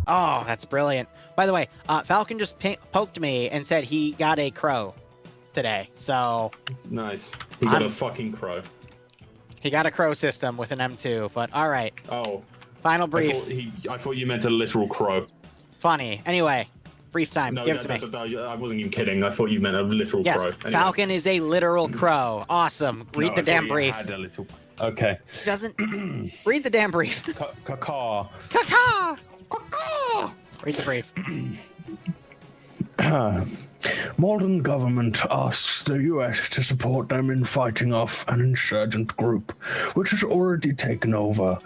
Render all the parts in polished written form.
Oh, that's brilliant. By the way, Falcon just poked me and said he got a crow today. So nice. He got a fucking crow. He got a crow system with an M2, but all right. Oh. Final brief. I thought you meant a literal crow. Funny. Anyway, brief time. No, Give it to me. I wasn't even kidding. I thought you meant a literal crow. Anyway. Falcon is a literal crow. Awesome. Read the damn brief. Okay. He doesn't read the damn brief. Caw. Caw. Read the brief. Malden government asks the US to support them in fighting off an insurgent group, which has already taken over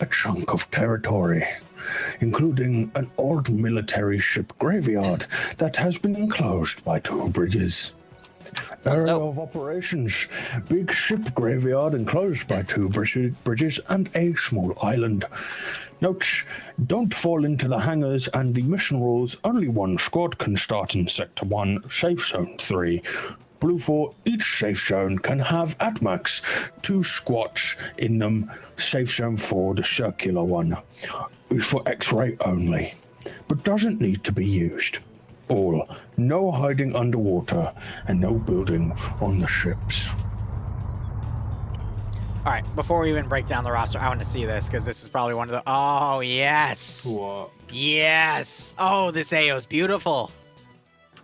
a chunk of territory, including an old military ship graveyard that has been enclosed by 2 bridges. Area of operations: big ship graveyard enclosed by 2 bridges and a small island. Note: don't fall into the hangars and the mission rules. Only 1 squad can start in Sector 1, Safe Zone 3. Blue 4, each safe zone can have at max 2 squads in them. Safe Zone 4, the circular one, is for X-ray only, but doesn't need to be used. All, no hiding underwater and no building on the ships. All right, before we even break down the roster, I want to see this because this is probably one of the... Oh, yes. What? Yes. Oh, this AO is beautiful.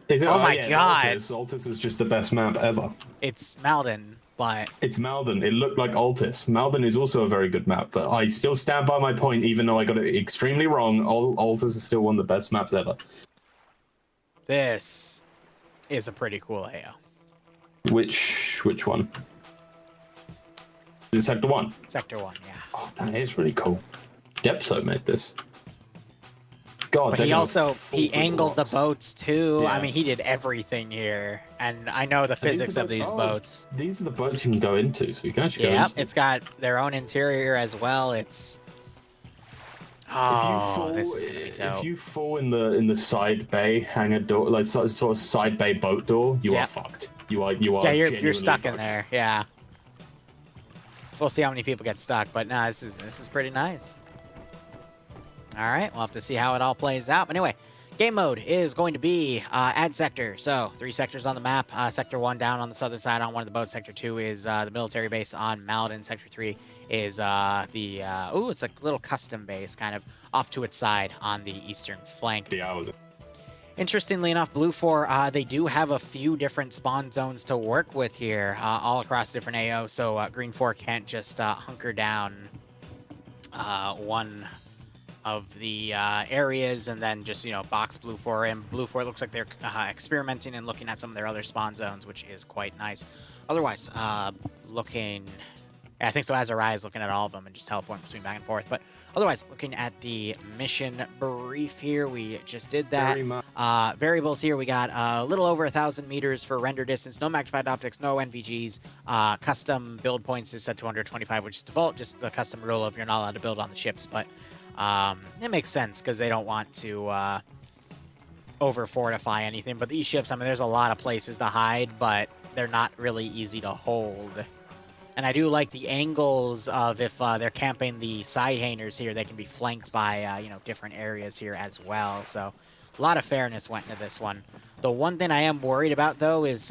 Is it? Oh my god. Altis is just the best map ever. It's Malden, but... It's Malden. It looked like Altis. Malden is also a very good map, but I still stand by my point, even though I got it extremely wrong. Altis is still one of the best maps ever. This is a pretty cool AO. Which one? Is it Sector 1? Sector 1, yeah. Oh, that is really cool. Depso made this. God, but he angled the boats too. Yeah. I mean, he did everything here, and I know the physics of these boats. These are the boats you can go into, so you can actually go into them. It's got their own interior as well. It's this is gonna be dope. If you fall in the side bay hangar door, like sort of side bay boat door, you are fucked. You are. Yeah, you're stuck in there. Yeah. We'll see how many people get stuck, but no, this is pretty nice. All right, we'll have to see how it all plays out. But anyway, game mode is going to be add sector. So 3 sectors on the map. Sector 1 down on the southern side on one of the boats. Sector 2 is the military base on Malden. Sector 3 is it's a little custom base kind of off to its side on the eastern flank. Yeah, Interestingly enough, Blue 4, they do have a few different spawn zones to work with here, all across different AO, so Green 4 can't just hunker down one of the areas and then just, box Blue 4 in. Blue 4 looks like they're experimenting and looking at some of their other spawn zones, which is quite nice. Otherwise, looking... Yeah, I think so. Azariah is looking at all of them and just teleporting between back and forth. But otherwise, looking at the mission brief here, we just did that. Variables here, we got a little over 1,000 meters for render distance, no magnified optics, no NVGs. Custom build points is set to 125, which is default, just the custom rule of you're not allowed to build on the ships. But it makes sense because they don't want to over fortify anything. But these ships, I mean, there's a lot of places to hide, but they're not really easy to hold. And I do like the angles of if they're camping the side hangars here, they can be flanked by, different areas here as well. So a lot of fairness went into this one. The one thing I am worried about, though, is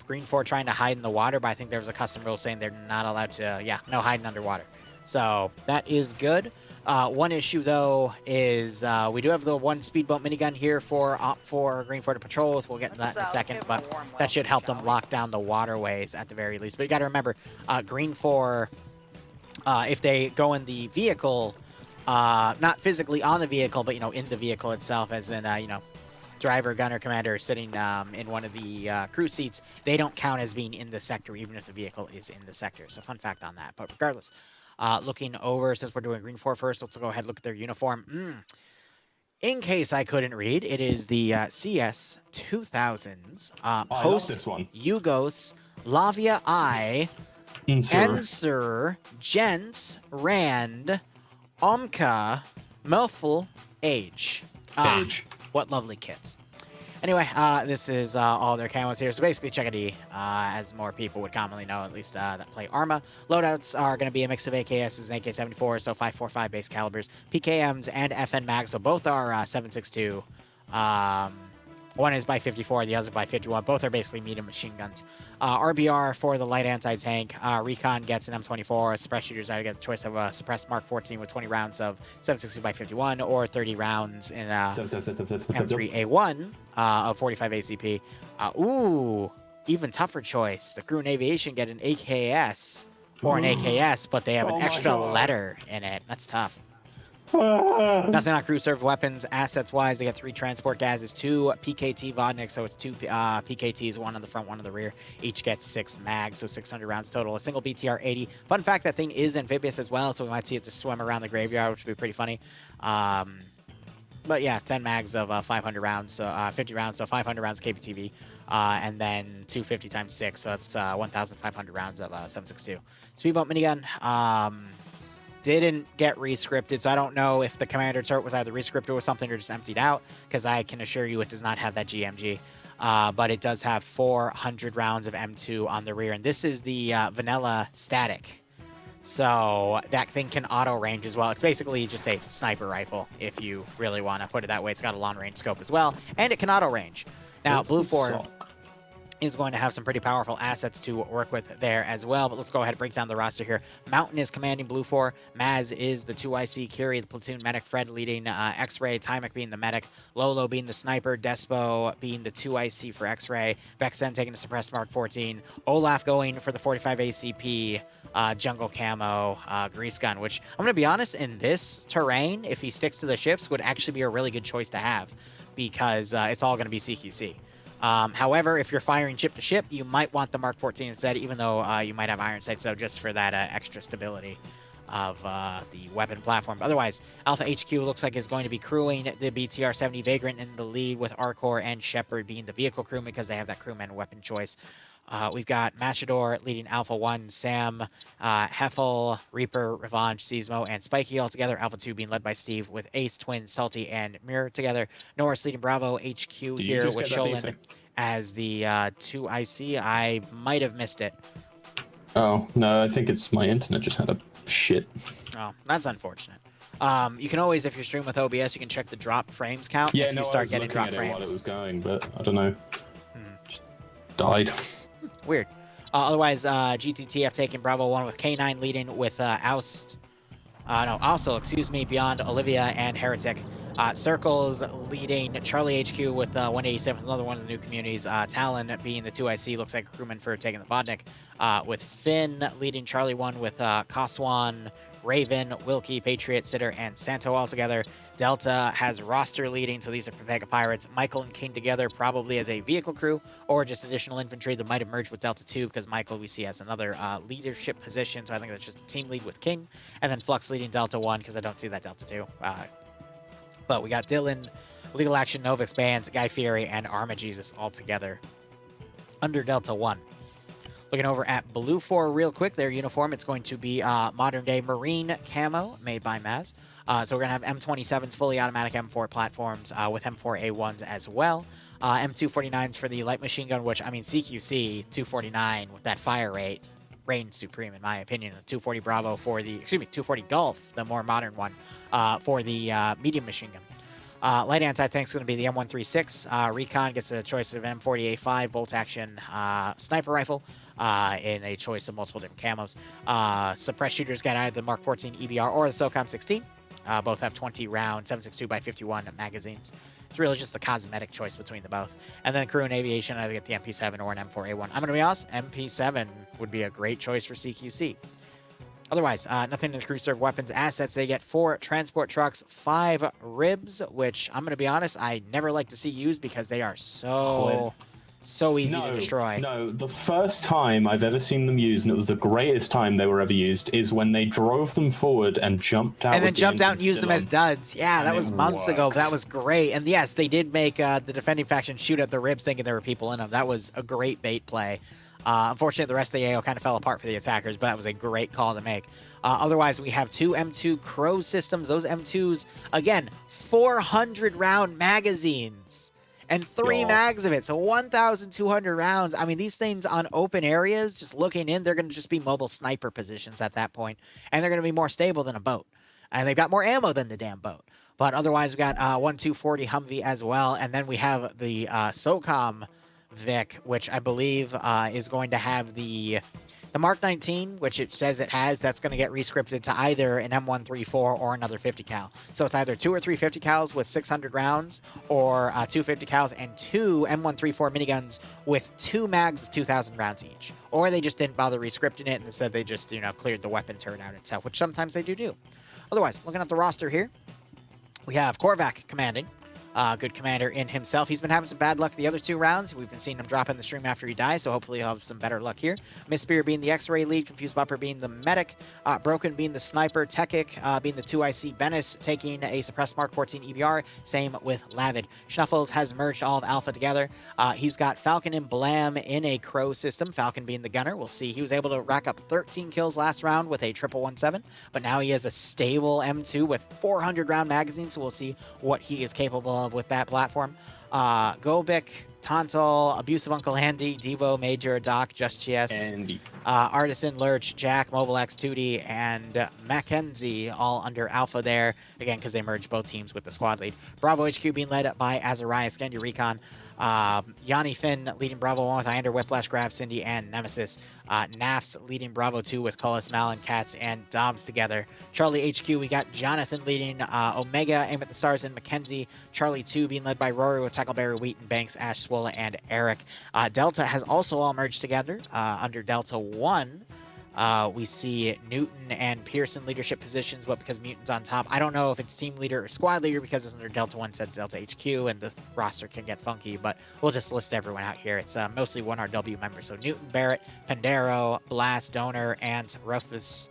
Green 4 trying to hide in the water, but I think there was a custom rule saying they're not allowed to, no hiding underwater. So that is good. One issue, though, is we do have the 1 speedboat minigun here for Green 4 to patrol with. We'll get to that in a second, but that should help them lock down the waterways at the very least. But you got to remember, Green 4, if they go in the vehicle, not physically on the vehicle, but, in the vehicle itself, as in, driver, gunner, commander sitting in one of the crew seats, they don't count as being in the sector, even if the vehicle is in the sector. So fun fact on that. But regardless... looking over, since we're doing Green 4 first, let's go ahead and look at their uniform. In case I couldn't read, it is the CS 2000s post-Yugos Lavia I Ensur Gents Rand Omka Melful Age. What lovely kits. Anyway, this is all their camos here. So basically, check it as more people would commonly know, at least that play Arma. Loadouts are going to be a mix of AKSs and AK-74, so 5.45 base calibers, PKMs, and FN mags. So both are 7.62. One is by 54, the other by 51. Both are basically medium machine guns. RBR for the light anti-tank. Recon gets an M24. Suppressed shooters now get the choice of a suppressed Mark 14 with 20 rounds of 7.62 by 51 or 30 rounds in M3A1 of 45 ACP. Ooh, even tougher choice. The crew and aviation get an AKS or an AKS, but they have an extra letter in it. That's tough. Nothing on crew served weapons. Assets wise, they get 3 transport gases, 2 PKT Vodniks, so it's 2 PKTs, 1 on the front, 1 on the rear. Each gets 6 mags, so 600 rounds total. A single BTR 80. Fun fact, that thing is amphibious as well, so we might see it just swim around the graveyard, which would be pretty funny. But yeah, 10 mags of 500 rounds, so 50 rounds, so 500 rounds of KPTV, and then 250 times 6, so that's 1,500 rounds of 7.62. Speed bump minigun. Didn't get rescripted, so I don't know if the commander turret was either rescripted with something or just emptied out, because I can assure you it does not have that GMG. But it does have 400 rounds of M2 on the rear, and this is the vanilla static. So that thing can auto range as well. It's basically just a sniper rifle, if you really want to put it that way. It's got a long range scope as well, and it can auto range. Now, Blue 4 is going to have some pretty powerful assets to work with there as well. But let's go ahead and break down the roster here. Mountain is commanding Blue 4. Maz is the 2IC. Curie, the platoon medic. Fred leading X-Ray. Tymek being the medic. Lolo being the sniper. Despo being the 2IC for X-Ray. Vexen taking the suppressed Mark 14. Olaf going for the 45 ACP. Jungle camo, grease gun, which I'm going to be honest, in this terrain, if he sticks to the ships, would actually be a really good choice to have, because it's all going to be CQC. However, if you're firing ship to ship, you might want the Mark 14 instead, even though you might have iron sights, so just for that extra stability of the weapon platform. But otherwise, Alpha HQ looks like is going to be crewing the BTR-70 Vagrant in the lead, with Arcor and Shepard being the vehicle crewman because they have that crewman weapon choice. We've got Machador leading Alpha 1, Sam, Heffel, Reaper, Revanche, Seismo, and Spiky all together. Alpha 2 being led by Steve, with Ace, Twin, Salty, and Mirror together. Norris leading Bravo HQ here with Sholin as the 2IC. I might have missed it. Oh, no, I think it's my internet just had a shit. Oh, that's unfortunate. You can always, if you're streaming with OBS, you can check the drop frames count. Yeah, if you start getting drop frames. While it was going, but I don't know. Just died. Weird. Otherwise, GTTF taking Bravo 1 with K9 leading with excuse me, Beyond, Olivia, and Heretic. Circles leading Charlie HQ with 187, another one of the new communities. Talon being the 2IC, looks like a crewman for taking the Vodnik. With Finn leading Charlie 1 with Koswan, Raven, Wilkie, Patriot, Sitter, and Santo all together. Delta has roster leading, so these are Vega Pirates. Michael and King together, probably as a vehicle crew, or just additional infantry that might have merged with Delta 2, because Michael we see as another leadership position, so I think that's just a team lead with King. And then Flux leading Delta 1, because I don't see that Delta 2. But we got Dylan, Legal Action, Novix Bands, Guy Fieri, and Arma Jesus all together under Delta 1. Looking over at Blue 4 real quick, their uniform, it's going to be modern-day Marine camo made by Maz. So we're going to have M27s, fully automatic M4 platforms with M4A1s as well. M249s for the light machine gun, which, I mean, CQC 249 with that fire rate reigns supreme, in my opinion. 240 Bravo for the, 240 Gulf, the more modern one, for the medium machine gun. Light anti-tank is going to be the M136. Recon gets a choice of M40A5 bolt-action sniper rifle in a choice of multiple different camos. Suppressed shooters get either the Mark 14 EBR or the SOCOM 16. Both have 20-round 7.62 by 51 magazines. It's really just the cosmetic choice between the both. And then crew and aviation, either get the MP7 or an M4A1. I'm going to be honest, MP7 would be a great choice for CQC. Otherwise, nothing in the crew serve weapons assets. They get 4 transport trucks, 5 ribs, which I'm going to be honest, I never like to see used because they are so easy to destroy. No, the first time I've ever seen them used, and it was the greatest time they were ever used, is when they drove them forward and jumped out. And then jumped out and used them as duds. Yeah, that was months ago. That was great. And yes, they did make the defending faction shoot at the ribs thinking there were people in them. That was a great bait play. Unfortunately, the rest of the AO kind of fell apart for the attackers, but that was a great call to make. Otherwise, we have 2 M2 Crow systems. Those M2s, again, 400-round magazines. and 3 God. mags of it. So 1,200 rounds. I mean, these things on open areas, just looking in, they're going to just be mobile sniper positions at that point, and they're going to be more stable than a boat. And they've got more ammo than the damn boat. But otherwise, we got 1-240 Humvee as well, and then we have the SOCOM Vic, which I believe is going to have the Mark 19, which it says it has. That's going to get rescripted to either an M134 or another 50 cal. So it's either 2 or 3 50 cals with 600 rounds, or 2 50 cals and 2 M134 miniguns with 2 mags of 2,000 rounds each. Or they just didn't bother rescripting it and instead they just, cleared the weapon turnout itself, which sometimes they do. Otherwise, looking at the roster here, we have Korvac commanding. Good commander in himself. He's been having some bad luck the other 2 rounds. We've been seeing him drop in the stream after he dies, so hopefully he'll have some better luck here. Miss Spear being the X-Ray lead, Confused Bupper being the medic, Broken being the sniper, Tekic being the 2IC, Bennis taking a suppressed Mark 14 EBR, same with Lavid. Schnuffles has merged all of Alpha together. He's got Falcon and Blam in a Crow system, Falcon being the gunner. We'll see. He was able to rack up 13 kills last round with a 117, but now he has a stable M2 with 400 round magazine, so we'll see what he is capable of with that platform. Gobik, Tontal, Abusive Uncle Andy, Devo, Major, Doc, Just Chies, Artisan, Lurch, Jack, Mobile X, 2D, and Mackenzie all under Alpha there, again, because they merged both teams with the squad lead. Bravo HQ being led by Azariah, Scandia Recon, Yanni Finn leading Bravo 1 with Iander, Whiplash, Grav, Cindy, and Nemesis. Nafs leading Bravo 2 with Cullis, Malin, Katz, and Dobbs together. Charlie HQ, we got Jonathan leading Omega, Aim at the Stars, and Mackenzie. Charlie 2 being led by Rory with Tackleberry, Wheaton, Banks, Ash, Swola, and Eric. Delta has also all merged together. Under Delta 1, we see Newton and Pearson leadership positions, but because Mutan's on top, I don't know if it's team leader or squad leader because it's under Delta 1 said Delta HQ, and the roster can get funky, but we'll just list everyone out here. It's mostly 1RW members, so Newton, Barrett, Pandero, Blast, Donor, Ant, Rufus,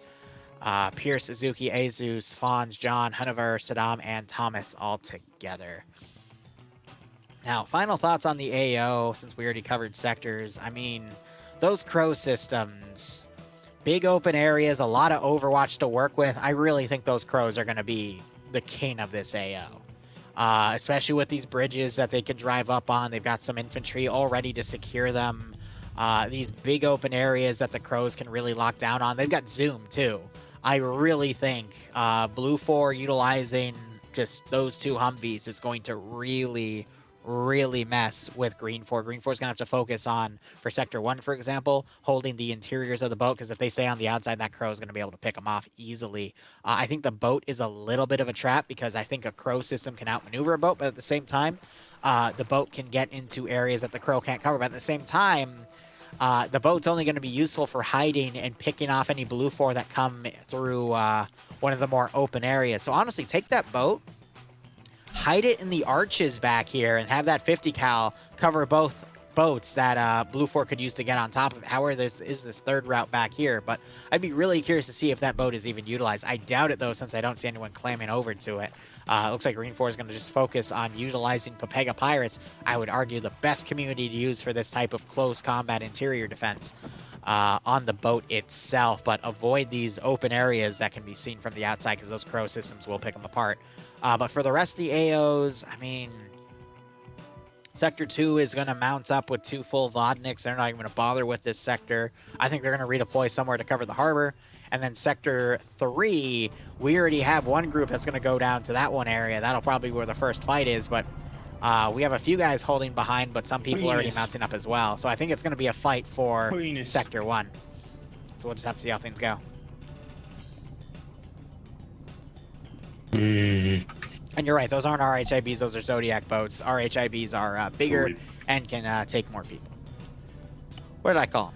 Pierce, Suzuki, Azus, Fons, John, Hanover, Saddam, and Thomas all together. Now, final thoughts on the AO, since we already covered sectors. I mean, those Crow systems, big open areas, a lot of Overwatch to work with. I really think those Crows are going to be the king of this AO. Especially with these bridges that they can drive up on. They've got some infantry all ready to secure them. These big open areas that the Crows can really lock down on. They've got Zoom, too. I really think Blue 4 utilizing just those 2 Humvees is going to really mess with Green 4. Green 4 is going to have to focus on, for Sector 1, for example, holding the interiors of the boat, because if they stay on the outside, that Crow is going to be able to pick them off easily. I think the boat is a little bit of a trap, because I think a Crow system can outmaneuver a boat, but at the same time, the boat can get into areas that the Crow can't cover. But at the same time, the boat's only going to be useful for hiding and picking off any Blue 4 that come through one of the more open areas. So honestly, take that boat, hide it in the arches back here, and have that 50 cal cover both boats that Blue 4 could use to get on top of it. However, this is this third route back here, but I'd be really curious to see if that boat is even utilized. I doubt it, though, since I don't see anyone clamming over to it. It looks like Green 4 is going to just focus on utilizing Papega Pirates. I would argue the best community to use for this type of close combat interior defense on the boat itself, but avoid these open areas that can be seen from the outside, because those Crow systems will pick them apart. But for the rest of the AOs, I mean, Sector 2 is going to mount up with 2 full Vodniks. They're not even going to bother with this sector. I think they're going to redeploy somewhere to cover the harbor. And then Sector 3, we already have one group that's going to go down to that one area. That'll probably be where the first fight is, but we have a few guys holding behind, but some people are already mounting up as well. So I think it's going to be a fight for Sector 1. So we'll just have to see how things go. And you're right, those aren't RHIBs, those are Zodiac boats. RHIBs are bigger and can take more people. What did I call them?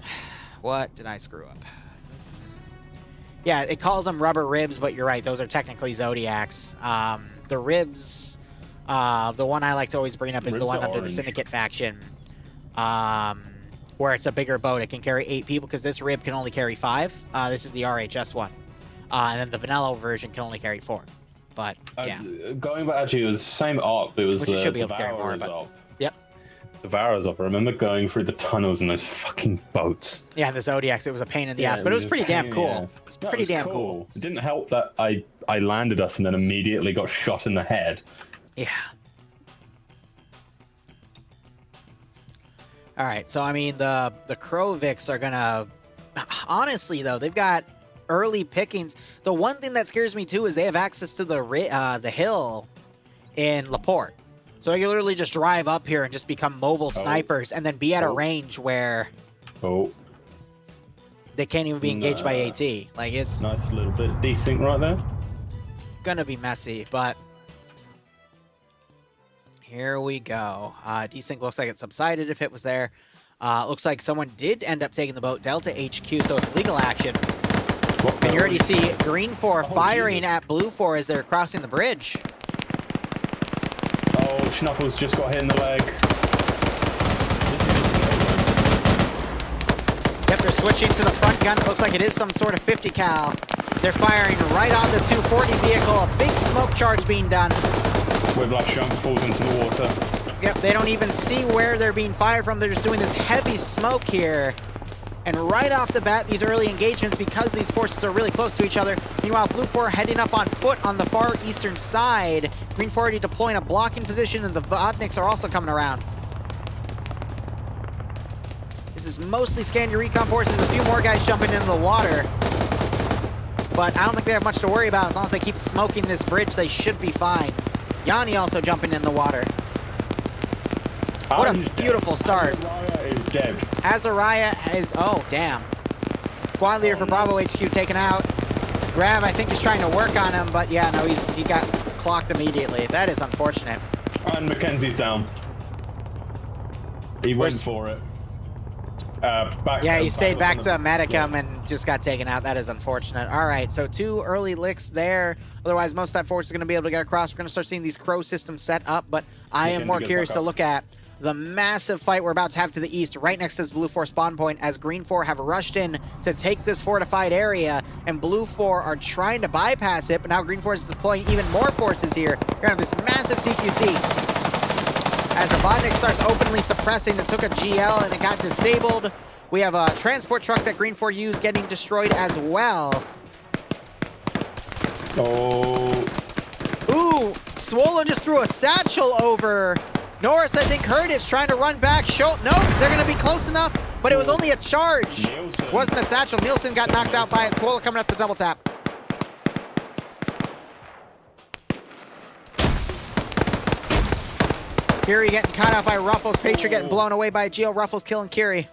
What did I screw up? Yeah, it calls them rubber ribs, but you're right, those are technically Zodiacs. The ribs, the one I like to always bring up is the one under the Syndicate faction, where it's a bigger boat. It can carry 8 people, because this rib can only carry 5. This is the RHS one. And then the vanilla version can only carry 4. But, yeah. Going back, actually, it was the same op. It was Which should be able to carry more, but... op. Yep. The Vara's op. I remember going through the tunnels in those fucking boats. Yeah, the Zodiacs, it was a pain in the ass, but it was pretty damn cool. It was pretty damn cool. It didn't help that I landed us and then immediately got shot in the head. Yeah. All right, so I mean the Kroviks are gonna. Honestly, though, they've got early pickings. The one thing that scares me too is they have access to the hill in Laporte, so they can literally just drive up here and just become mobile snipers, and then be at a range where they can't even be engaged by AT. Like, it's nice little bit of desync right there. Gonna be messy, but here we go. Desync looks like it subsided if it was there. Looks like someone did end up taking the boat, Delta HQ, so it's legal action. And you already see Green 4 firing at Blue 4 as they're crossing the bridge. Oh, Schnuffles just got hit in the leg. Yep, they're switching to the front gun. It looks like it is some sort of 50 cal. They're firing right on the 240 vehicle. A big smoke charge being done. Whiplash jump falls into the water. Yep, they don't even see where they're being fired from. They're just doing this heavy smoke here. And right off the bat, these early engagements, because these forces are really close to each other. Meanwhile, Blue 4 heading up on foot on the far eastern side. Green 4 already deploying a blocking position, and the Vodniks are also coming around. This is mostly scan your recon forces. A few more guys jumping into the water. But I don't think they have much to worry about. As long as they keep smoking this bridge, they should be fine. Yanni also jumping in the water. What a beautiful start. Azariah is dead. Azariah is... Oh, damn. Squad leader for Bravo HQ taken out. Grav, I think, is trying to work on him, but yeah, no, he got clocked immediately. That is unfortunate. And Mackenzie's down. He went for it. Yeah, he stayed back to Medicum and just got taken out. That is unfortunate. All right, so 2 early licks there. Otherwise, most of that force is going to be able to get across. We're going to start seeing these Crow systems set up, but I am more curious to look at the massive fight we're about to have to the east, right next to this Blue 4 spawn point, as Green 4 have rushed in to take this fortified area, and Blue 4 are trying to bypass it, but now Green 4 is deploying even more forces here. You're going to have this massive CQC. As the Vodnik starts openly suppressing, it took a GL and it got disabled. We have a transport truck that Green 4 used getting destroyed as well. Oh. Ooh, Swolo just threw a satchel over. Norris, I think, heard it's trying to run back. No, they're going to be close enough, but it was only a charge. Nielsen. Wasn't a satchel. Nielsen got knocked out by it. Swolo coming up to double tap. Kiri getting caught out by Ruffles. Patriot getting blown away by Geo. Ruffles killing Kiri.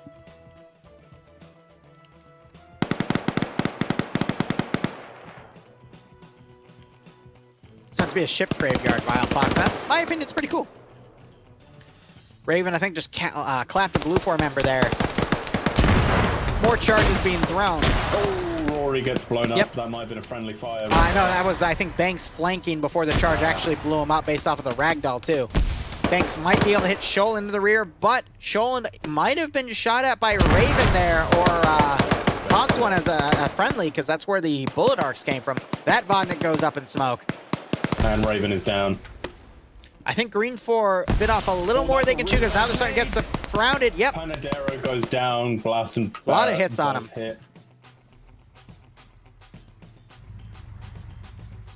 It's meant to be a ship graveyard, Wild Fox. That, in my opinion, it's pretty cool. Raven, I think, just clapped the Blue 4 member there. More charges being thrown. Oh, Rory gets blown up. Yep. That might have been a friendly fire. I know, that was, I think, Banks flanking before the charge actually blew him up based off of the ragdoll, too. Banks might be able to hit Shoal into the rear, but Shoal might have been shot at by Raven there, or taunts one as a friendly, because that's where the bullet arcs came from. That Vodnik goes up in smoke. And Raven is down. I think Green 4 bit off a little more they can chew, because now they're starting to get surrounded. Yep. Panadero goes down, Blast and a lot of hits on him. Hit.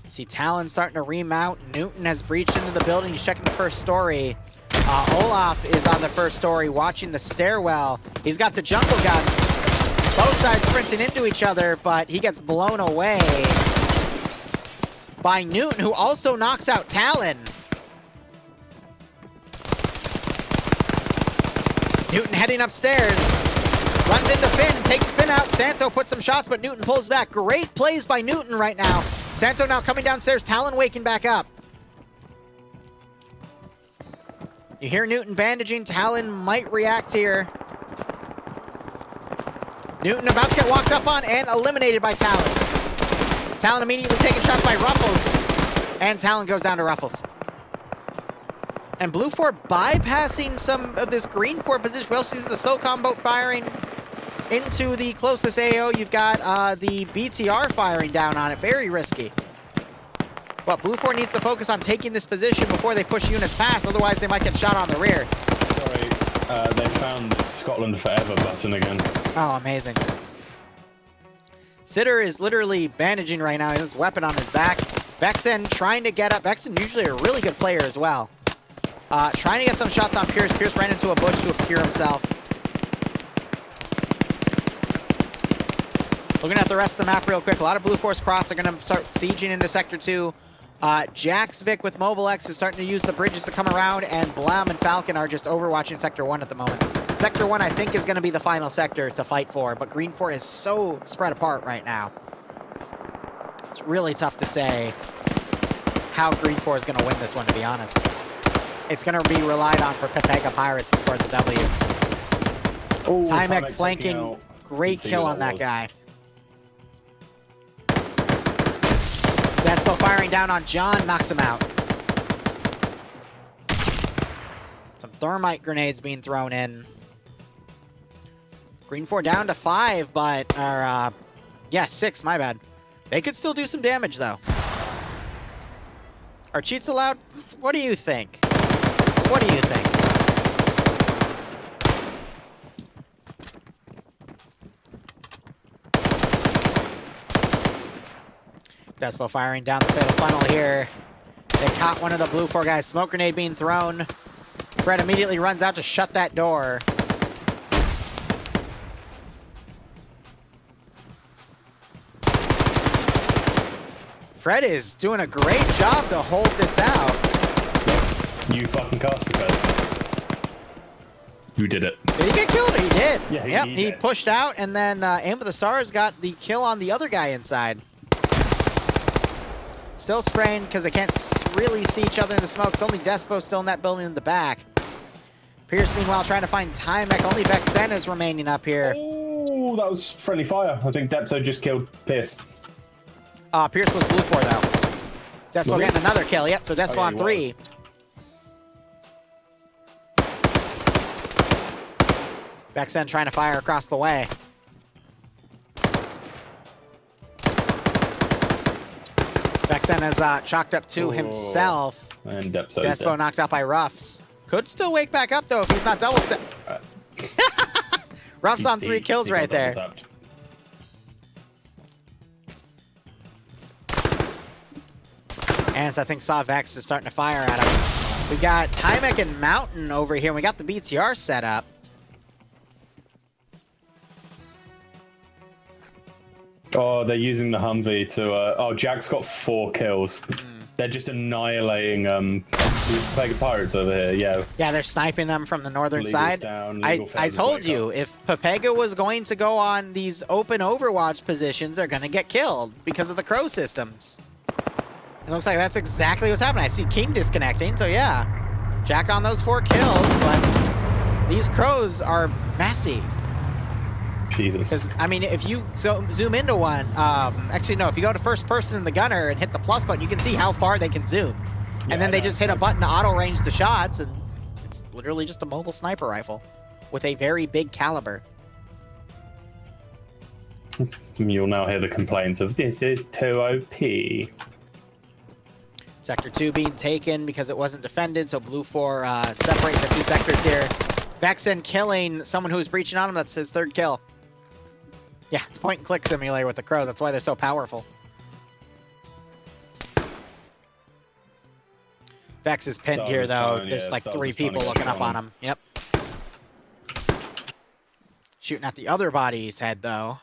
See Talon starting to remount. Newton has breached into the building. He's checking the first story. Olaf is on the first story watching the stairwell. He's got the jungle gun. Both sides sprinting into each other, but he gets blown away by Newton, who also knocks out Talon. Newton heading upstairs. Runs into Finn, takes Finn out. Santo puts some shots, but Newton pulls back. Great plays by Newton right now. Santo now coming downstairs. Talon waking back up. You hear Newton bandaging. Talon might react here. Newton about to get walked up on and eliminated by Talon. Talon immediately taking shots by Ruffles. And Talon goes down to Ruffles. And Blue 4 bypassing some of this Green 4 position. We also see the SOCOM boat firing into the closest AO. You've got the BTR firing down on it. Very risky. But Blue 4 needs to focus on taking this position before they push units past. Otherwise, they might get shot on the rear. Sorry, they found Scotland Forever button again. Oh, amazing. Sitter is literally bandaging right now. He has his weapon on his back. Vexen trying to get up. Vexen usually a really good player as well. Trying to get some shots on Pierce. Pierce ran into a bush to obscure himself. Looking at the rest of the map real quick, a lot of Blue Force Cross are going to start sieging into Sector 2. Jax Vic with Mobile X is starting to use the bridges to come around, and Blam and Falcon are just overwatching Sector 1 at the moment. Sector 1, I think, is going to be the final sector to fight for, but Green 4 is so spread apart right now. It's really tough to say how Green 4 is going to win this one, to be honest. It's going to be relied on for Pepega Pirates to score the W. Oh, Timek flanking, great kill on that guy. Despo firing down on John, knocks him out. Some thermite grenades being thrown in. Green 4 down to 5, but, yeah, 6, my bad. They could still do some damage, though. Are cheats allowed? What do you think? What do you think? Despo firing down the fatal funnel here. They caught one of the Blue 4 guys. Smoke grenade being thrown. Fred immediately runs out to shut that door. Fred is doing a great job to hold this out. You fucking cast the best. You did it. Did he get killed? He did. Yeah, he pushed out, and then Aim of the Stars got the kill on the other guy inside. Still spraying because they can't really see each other in the smoke. It's only Despo still in that building in the back. Pierce, meanwhile, trying to find Timek. Only Vexen is remaining up here. Oh, that was friendly fire. I think Depso just killed Pierce. Pierce was Blue 4, though. Despo getting another kill. Yep, so Despo on 3. Vexen trying to fire across the way. Vexen has chalked up to himself. And Despo knocked out by Ruffs. Could still wake back up, though, if he's not double set. Ruffs on 3 kills right there. And I think saw Vex is starting to fire at him. We got Timek and Mountain over here. We got the BTR set up. Oh, they're using the Humvee to... oh, Jack's got 4 kills. They're just annihilating Pega Pirates over here, yeah. Yeah, they're sniping them from the northern Legal's side. down, I told you, if Pepega was going to go on these open Overwatch positions, they're going to get killed because of the crow systems. It looks like that's exactly what's happening. I see King disconnecting, so yeah. Jack on those 4 kills, but these crows are messy. Jesus. Because, I mean, if you zoom into one, actually, no, if you go to first person in the gunner and hit the plus button, you can see how far they can zoom. And then they just hit a button to auto-range the shots, and it's literally just a mobile sniper rifle with a very big caliber. You'll now hear the complaints of, this is too OP. Sector 2 being taken because it wasn't defended, so Blue 4 separating the 2 sectors here. Vexen killing someone who was breaching on him. That's his 3rd kill. Yeah, it's point-and-click simulator with the crows. That's why they're so powerful. Vex is pinned here, though. There's like 3 people looking up on him. Yep. Shooting at the other body's head, though.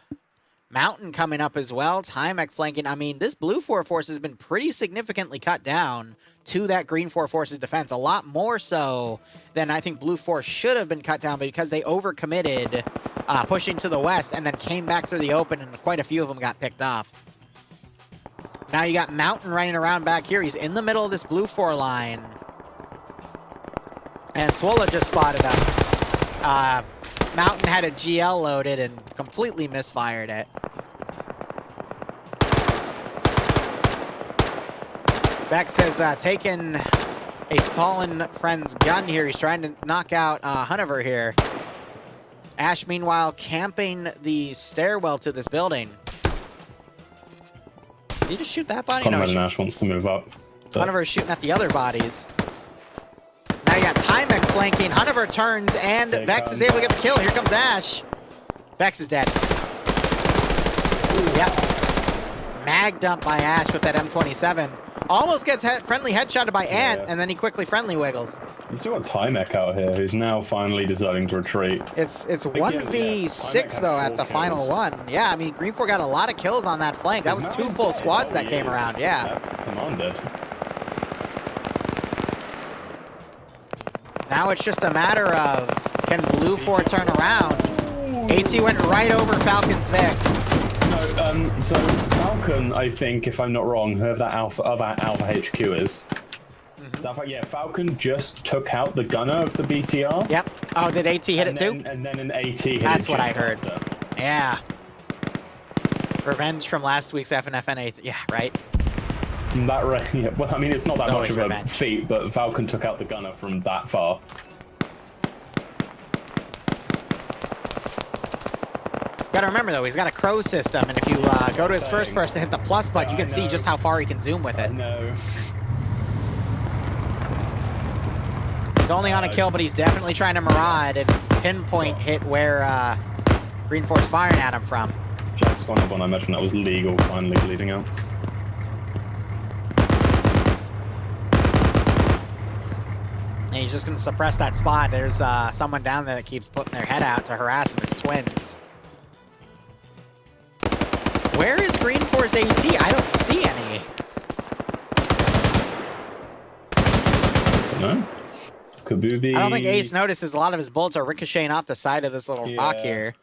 Mountain coming up as well. Timek flanking. I mean, this Blue 4 force has been pretty significantly cut down to that Green 4 force's defense. A lot more so than I think Blue 4 should have been cut down, but because they overcommitted, pushing to the west, and then came back through the open, and quite a few of them got picked off. Now you got Mountain running around back here. He's in the middle of this Blue 4 line. And Swola just spotted him. Mountain had a GL loaded and completely misfired it. Vex has taken a fallen friend's gun here. He's trying to knock out Hunover here. Ash, meanwhile, camping the stairwell to this building. Did he just shoot that body? Conrad and Ash wants to move up. Hunover's shooting at the other bodies. Now you got Timek flanking. Hunover turns, and Vex is able to get the kill. Here comes Ash. Vex is dead. Ooh, yep. Mag dump by Ash with that M27. Almost gets friendly headshotted by Ant, and then he quickly friendly wiggles. You still got Timek out here, who's now finally deciding to retreat. It's 1v6 though at the final one. Yeah, I mean Green 4 got a lot of kills on that flank. That was 2 full squads that came around. Yeah. That's commanded. Now it's just a matter of can Blue 4 turn around? AT went right over Falcon's Vic. No, so Falcon, I think, if I'm not wrong, whoever that Alpha HQ is. Yeah, Falcon just took out the gunner of the BTR. Yep. Oh, did AT hit it too? And then an AT hit it. That's what I heard. After. Yeah. Revenge from last week's FNFN AT. Yeah, right? Yeah, well, I mean, it's not that much of revenge. a feat, but Falcon took out the gunner from that far. Gotta remember though, he's got a crow system, and if you go to his first person and hit the plus button, you can see just how far he can zoom with it. No. He's only on a kill, but he's definitely trying to Murad and pinpoint hit where Green 4's firing at him from. Jack's gone up on, I imagine that was legal, finally bleeding out. And he's just gonna suppress that spot. There's someone down there that keeps putting their head out to harass him. It's twins. Where is Green 4's AT? I don't see any. No? Kabubi. I don't think Ace notices a lot of his bullets are ricocheting off the side of this little rock here.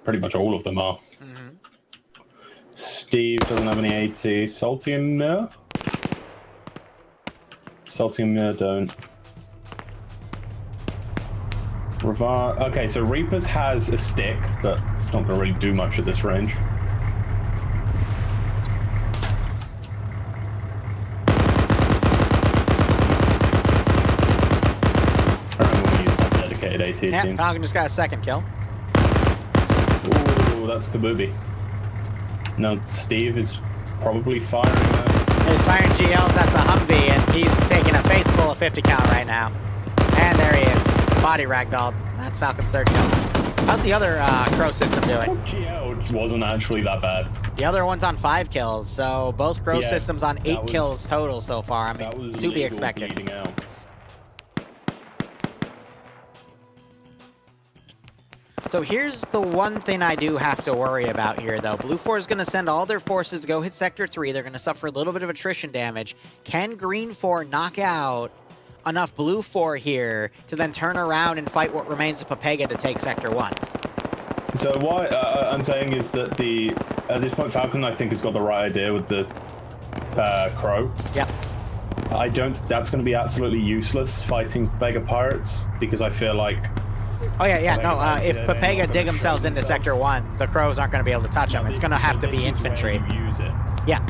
Pretty much all of them are. Steve doesn't have any AT. Salty and Mir? Salty and Mir don't. Okay, so Reapers has a stick, but it's not going to really do much at this range. I'm going to use that dedicated AT Yeah, teams. Falcon just got a second kill. Ooh, that's Kabubi. No, Steve is probably firing. He's firing GLs at the Humvee, and he's taking a face full of 50 count right now. And there he is. Body ragdolled. That's Falcon's third kill. How's the other Crow system doing? GL wasn't actually that bad. The other one's on 5 kills, so both Crow Yeah, systems on 8 was- kills total so far. I mean, That was to be legal expected. bleeding out. So here's the one thing I do have to worry about here, though. Blue 4 is going to send all their forces to go hit Sector 3. They're going to suffer a little bit of attrition damage. Can Green 4 knock out enough Blue 4 here to then turn around and fight what remains of Pepega to take Sector 1? So what I'm saying is that at this point Falcon I think has got the right idea with the Crow. Yep. I don't. That's going to be absolutely useless fighting Vega pirates because I feel like. Oh yeah. No. If they're not Pepega gonna dig show themselves into themselves. Sector 1, the Crows aren't going to be able to touch them. It's going to have to be infantry. Use it. Yeah.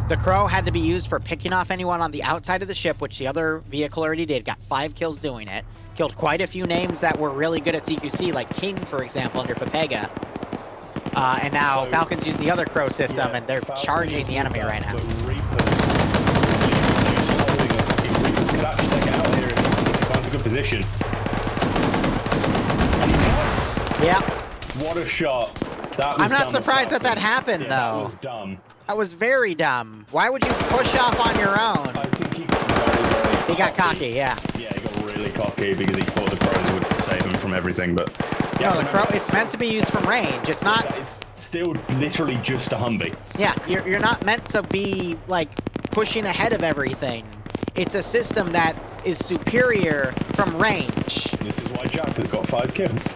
The Crow had to be used for picking off anyone on the outside of the ship, which the other vehicle already did. Got 5 kills doing it. Killed quite a few names that were really good at TQC, like King, for example, under Pepega. And now So, Falcon's using the other Crow system, Yeah, and they're Falcon charging is the enemy with right now. that, but Reapers could actually take it out here if he finds a good position. And he does! Yeah. What a shot. That was I'm not dumb of surprised that Falcon. happened, Yeah, though. That was dumb. That was very dumb. Why would you push off on your own? I think he got very He got cocky, yeah. Yeah, he got really cocky because he thought the Crows would save him from everything, but... Yeah, No, the Crow, it's meant to be used from range. It's not... It's still literally just a Humvee. Yeah, you're not meant to be, like, pushing ahead of everything. It's a system that is superior from range. This is why Jack has got 5 kills.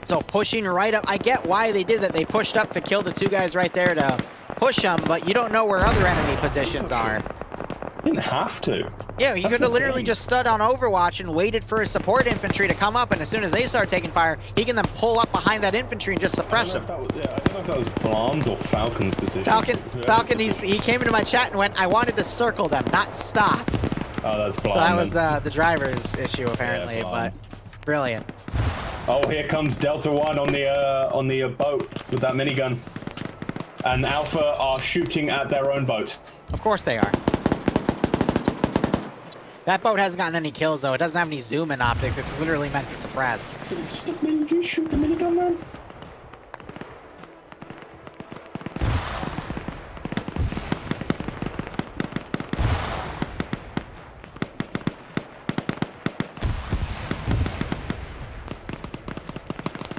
So pushing right up, I get why they did that. They pushed up to kill the 2 guys right there to push them, but you don't know where other enemy positions are. Didn't have to. Yeah, you That's could have the literally thing. just stood on Overwatch and waited for his support infantry to come up, and as soon as they start taking fire, he can then pull up behind that infantry and just suppress them. I don't know if that was Blan's or Falcon's decision. Falcon, he came into my chat and went, I wanted to circle them, not stop. Oh, that's Blan. So that was the driver's issue, apparently, Blan. but brilliant. Oh, here comes Delta One on the boat with that minigun, and Alpha are shooting at their own boat. Of course they are. That boat hasn't gotten any kills, though. It doesn't have any zoom-in optics. It's literally meant to suppress. Did you shoot the minigun, man?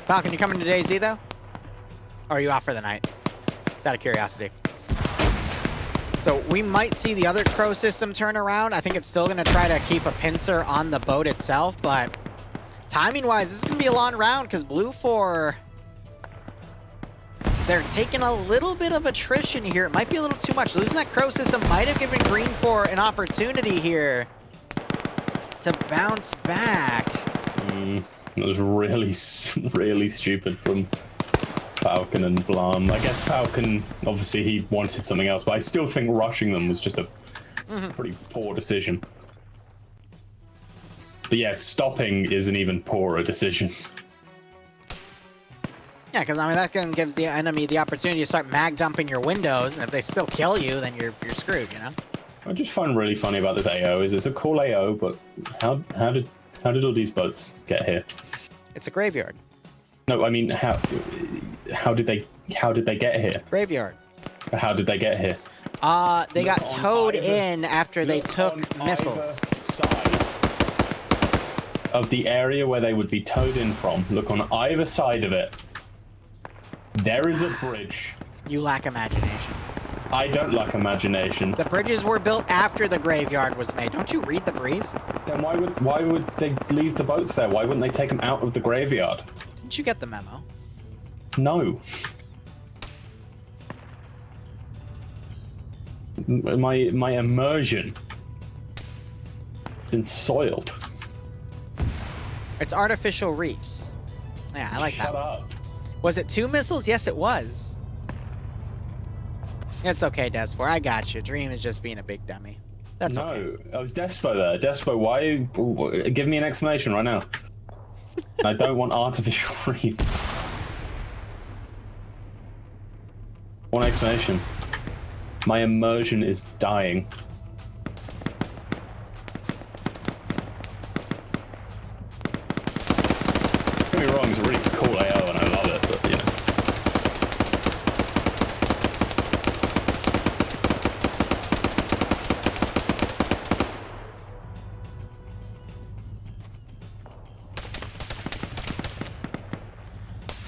Falcon, you coming to DayZ though? Or are you off for the night? Just out of curiosity. So we might see the other Crow system turn around. I think it's still going to try to keep a pincer on the boat itself, but timing-wise, this is going to be a long round because Blue 4, they're taking a little bit of attrition here. It might be a little too much. Losing that Crow system might have given Green 4 an opportunity here to bounce back. It was really, really stupid from Falcon and Blam. I guess Falcon, obviously he wanted something else, but I still think rushing them was just a pretty poor decision. But yeah, stopping is an even poorer decision. Yeah, because I mean that gives the enemy the opportunity to start mag dumping your windows, and if they still kill you, then you're screwed, you know? I just find really funny about this AO is it's a cool AO, but how did all these boats get here? It's a graveyard. No, I mean how did they get here? Graveyard. How did they get here? They got towed in after they took missiles. Side of the area where they would be towed in from. Look on either side of it. There is a bridge. You lack imagination. I don't lack imagination. The bridges were built after the graveyard was made. Don't you read the brief? Then why would they leave the boats there? Why wouldn't they take them out of the graveyard? Didn't you get the memo? No. My immersion been soiled. It's artificial reefs. Yeah, I like that. Shut up. Was it 2 missiles? Yes, it was. It's okay, Despo. I got you. Dream is just being a big dummy. That's okay. No, I was Despo there. Despo, why? Give me an explanation right now. I don't want artificial reefs. One explanation. My immersion is dying. Don't get me wrong, it's a really cool AO and I love it, but you know.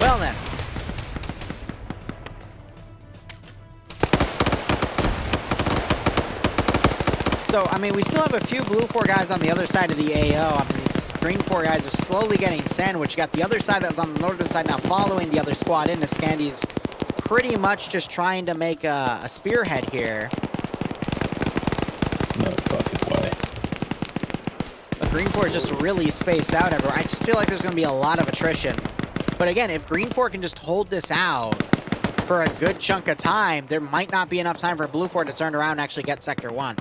Well then. So, I mean, we still have a few Blue 4 guys on the other side of the AO. I mean, these Green 4 guys are slowly getting sandwiched. You got the other side that was on the northern side now following the other squad in. Scandy's pretty much just trying to make a spearhead here. No fucking way. But Green 4 is just really spaced out everywhere. I just feel like there's going to be a lot of attrition. But again, if Green 4 can just hold this out for a good chunk of time, there might not be enough time for Blue 4 to turn around and actually get Sector 1.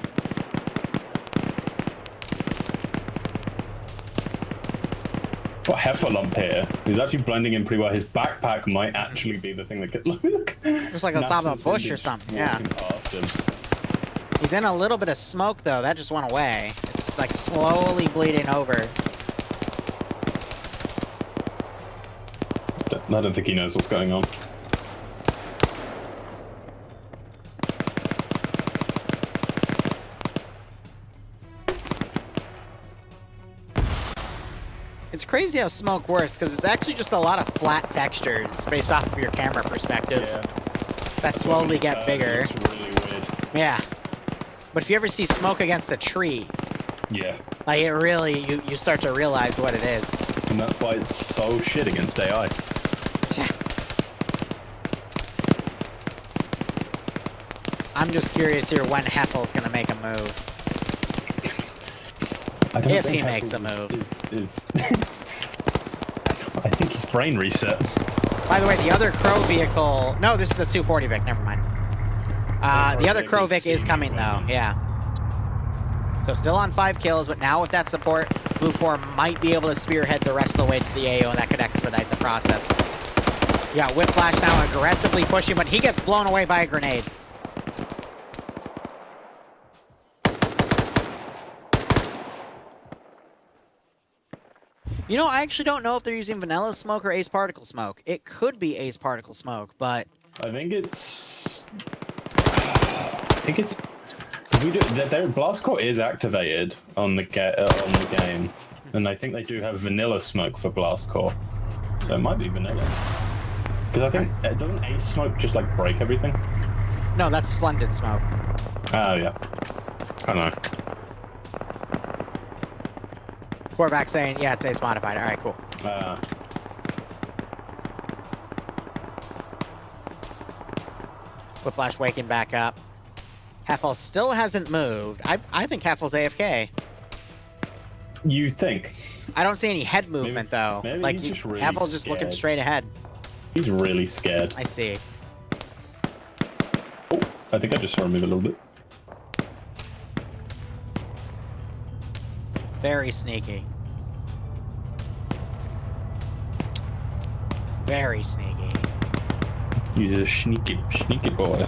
Got Heffalump here. He's actually blending in pretty well. His backpack might actually be the thing that could look. Just like on top of a bush or something, yeah. Past him. He's in a little bit of smoke, though. That just went away. It's, like, slowly bleeding over. I don't think he knows what's going on. It's crazy how smoke works, because it's actually just a lot of flat textures based off of your camera perspective. Yeah. That slowly get bigger. It's really weird. Yeah. But if you ever see smoke against a tree, Yeah. like it really, you start to realize what it is. And that's why it's so shit against AI. I'm just curious here when Heffel's gonna make a move. I don't If think he makes a Heffel move. is I think he's brain reset. By the way, the other Crow vehicle... No, this is the 240 Vic, never mind. The other Crow Vic is coming, though, yeah. So still on 5 kills, but now with that support, Blue 4 might be able to spearhead the rest of the way to the AO, and that could expedite the process. You got Whiplash now aggressively pushing, but he gets blown away by a grenade. You know, I actually don't know if they're using vanilla smoke or ace particle smoke. It could be ace particle smoke, but... I think it's... Their blast core is activated on the game, and I think they do have vanilla smoke for blast core. So it might be vanilla. Because I think, doesn't Ace Smoke just like break everything? No, that's Splendid Smoke. Oh, yeah. I don't know. Quarterback saying, yeah, it's Ace Modified. All right, cool. Whiplash waking back up. Heffel still hasn't moved. I think Heffel's AFK. You think? I don't see any head movement, though. Maybe Like, he's just really Heffel's just looking scared. straight ahead. He's really scared. I see. Oh, I think I just saw him move a little bit. Very sneaky. Very sneaky. He's a sneaky boy.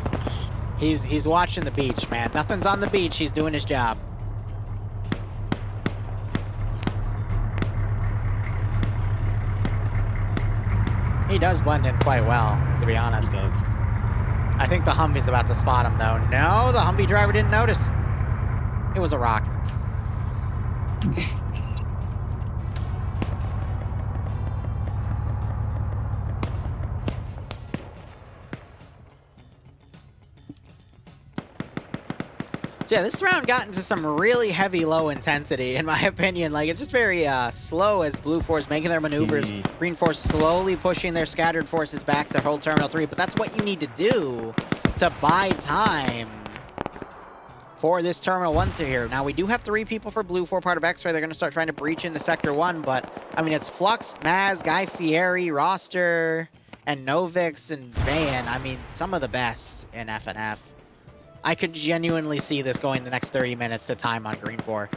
He's watching the beach, man. Nothing's on the beach. He's doing his job. He does blend in quite well, to be honest. He does. I think the Humvee's about to spot him, though. No, the Humvee driver didn't notice. It was a rock. So yeah, this round got into some really heavy low intensity, in my opinion. Like, it's just very slow as Blue Force making their maneuvers. Green Force slowly pushing their scattered forces back to hold Terminal 3. But that's what you need to do to buy time for this Terminal 1 through here. Now, we do have 3 people for Blue, 4 part of X-Ray. They're going to start trying to breach into Sector 1. But, I mean, it's Flux, Maz, Guy Fieri, Roster, and Novix, and Van. I mean, some of the best in FNF. I could genuinely see this going the next 30 minutes to time on Green 4.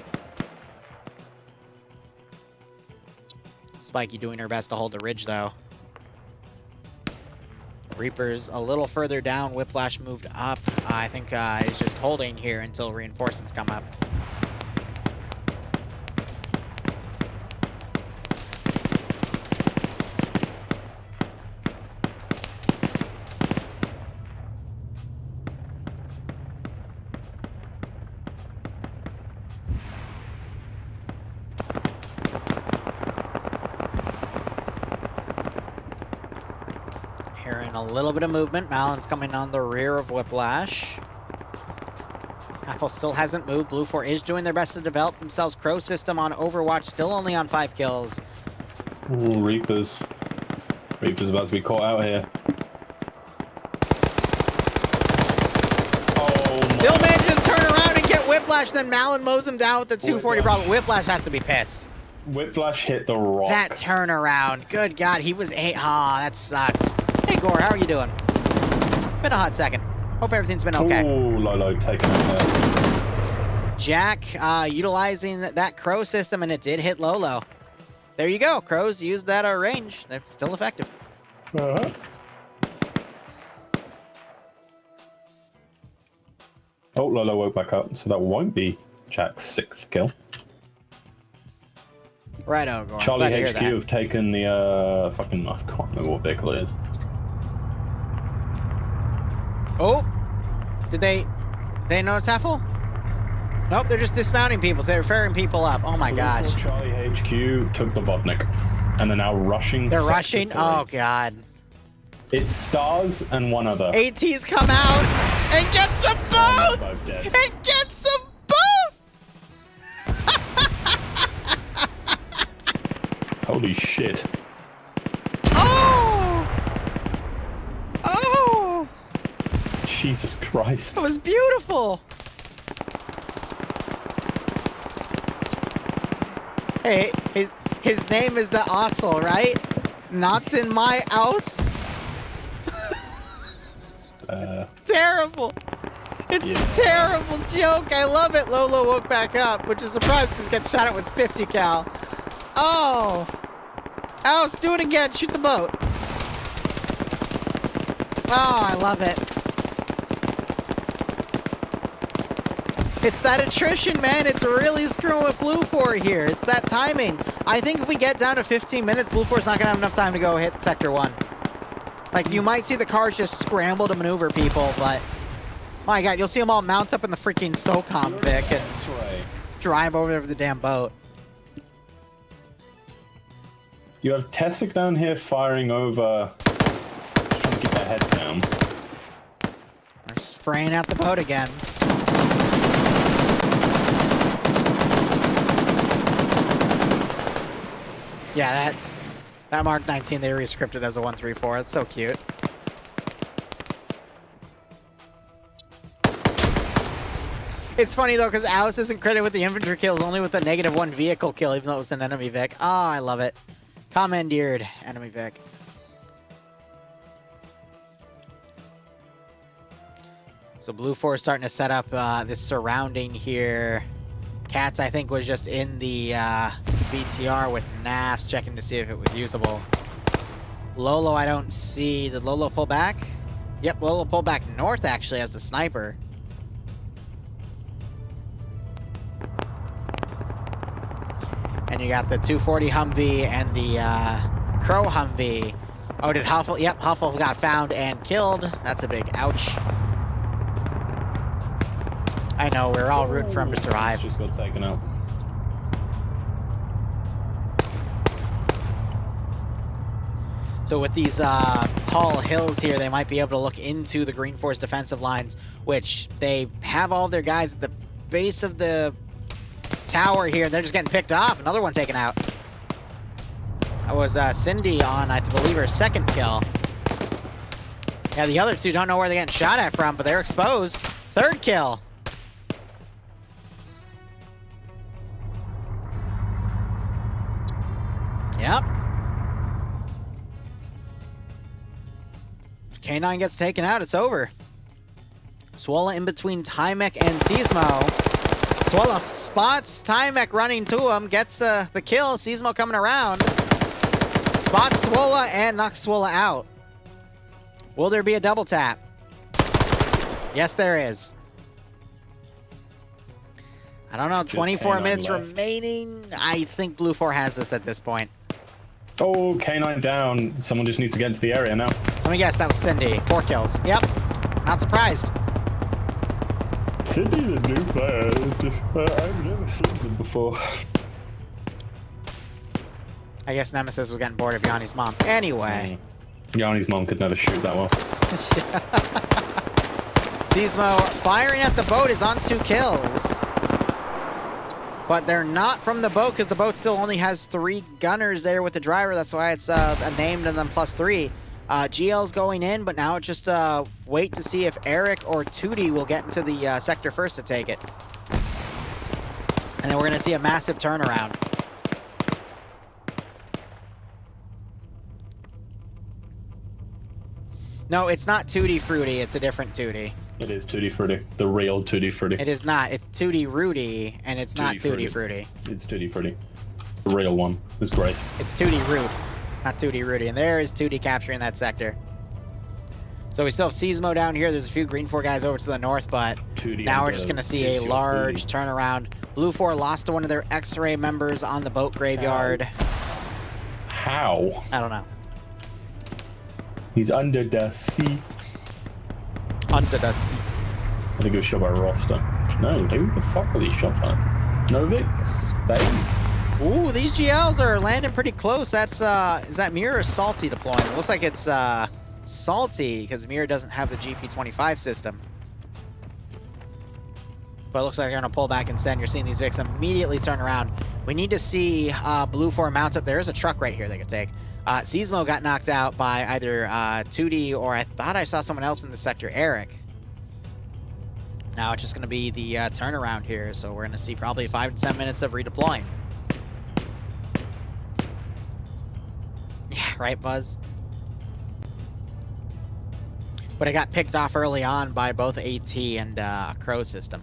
Spiky doing her best to hold the ridge, though. Reaper's a little further down. Whiplash moved up. I think is just holding here until reinforcements come up. Hearing a little bit of movement. Malon's coming on the rear of Whiplash. Heffel still hasn't moved. Blue 4 is doing their best to develop themselves. Crow system on Overwatch, still only on 5 kills. Ooh, Reapers. Reaper's about to be caught out here. Oh, Still managing to turn around and get Whiplash, then Malon mows him down with the 240 Bravo. Whiplash has to be pissed. Whiplash hit the rock. That turnaround. Good God, he was that sucks. Hey, Gore, how are you doing? Been a hot second. Hope everything's been okay. Ooh, Lolo taking it there. Jack utilizing that Crow system, and it did hit Lolo. There you go. Crows used that range. They're still effective. Uh-huh. Oh, Lolo woke back up, so that won't be Jack's 6th kill. Righto, Gore. Charlie Glad to hear HQ that. have taken the fucking, I can't remember what vehicle it is. Oh! Did they notice Heffel? Nope, they're just dismounting people. They're ferrying people up. Oh my gosh. Charlie HQ took the Vodnik, and they're now rushing. They're Sector rushing? 3. Oh god. It's Stars and one other. AT's come out and gets them both! They're both dead. And gets them both! Holy shit. Oh! Oh! Jesus Christ. That was beautiful! Hey, his name is the Ossel, right? Not in my house? Terrible! It's a terrible joke! I love it! Lolo woke back up, which is a surprise because he got shot at with 50 cal. Oh! Alice, do it again! Shoot the boat! Oh, I love it. It's that attrition, man. It's really screwing with Blue 4 here. It's that timing. I think if we get down to 15 minutes, Blue 4's not going to have enough time to go hit Sector 1. Like, you might see the cars just scramble to maneuver people, but... My god, you'll see them all mount up in the freaking SOCOM Vic and drive over there with the damn boat. You have Tessic down here firing over, just trying to keep their heads down. They're spraying out the boat again. Yeah, that Mark 19 they re-scripted as a 134. It's so cute. It's funny though, because Alice isn't credited with the infantry kills, only with the -1 vehicle kill, even though it was an enemy Vic. Oh, I love it. Commandeered enemy Vic. So Blue 4 is starting to set up this surrounding here. Cats, I think, was just in the BTR with NAFs, checking to see if it was usable. Lolo, I don't see. Did Lolo pull back? Yep, Lolo pulled back north, actually, as the sniper. And you got the 240 Humvee and the Crow Humvee. Oh, did Huffle? Yep, Huffle got found and killed. That's a big ouch. I know, we're all rooting for him to survive. Just got taken out. So with these tall hills here, they might be able to look into the Green Force defensive lines, which they have all their guys at the base of the tower here. They're just getting picked off. Another one taken out. That was Cindy on, I believe, her second kill. Yeah, the other two don't know where they're getting shot at from, but they're exposed. Third kill. Yep. K9 gets taken out. It's over. Swola in between Timek and Seismo. Swola spots Timek running to him, gets the kill. Seismo coming around. Spots Swola and knocks Swola out. Will there be a double tap? Yes, there is. I don't know, 24 minutes remaining. I think Blue 4 has this at this point. Oh, K9 down. Someone just needs to get into the area now. Let me guess, that was Cindy. 4 kills. Yep. Not surprised. Cindy's a new player. I've never seen them before. I guess Nemesis was getting bored of Yanni's mom. Anyway. Yanni's mom could never shoot that well. Seismo firing at the boat is on 2 kills. But they're not from the boat because the boat still only has 3 gunners there with the driver. That's why it's named and then +3. GL's going in, but now it's just wait to see if Eric or Tootie will get into the sector first to take it. And then we're going to see a massive turnaround. No, it's not Tutti Frutti. It's a different Tootie. It is Tutti Frutti. The real Tutti Frutti. It is not. It's Tutti Rudy, and it's not Tutti Frutti. It's Tutti Frutti. The real one. It's Grace. It's Tutti Rude, not Tutti Rudy. And there is Tootie capturing that sector. So we still have Seismo down here. There's a few Green 4 guys over to the north, but now we're just going to see a large turnaround. Blue 4 lost to one of their X-Ray members on the boat graveyard. How? I don't know. He's under the sea. Under the sea. I think he was shot by Roster. No, who the fuck was he shot by? Novik? Spain? Ooh, these GLs are landing pretty close. That's, is that Mirror or Salty deploying? It looks like it's, Salty, because Mirror doesn't have the GP25 system. But it looks like they're going to pull back and send. You're seeing these Vics immediately turn around. We need to see Blue 4 mount up. There's a truck right here they could take. Seismo got knocked out by either Tootie or I thought I saw someone else in the sector, Eric. Now it's just going to be the turnaround here, so we're going to see probably 5 to 10 minutes of redeploying. Yeah, right, Buzz? But it got picked off early on by both AT and Crow system.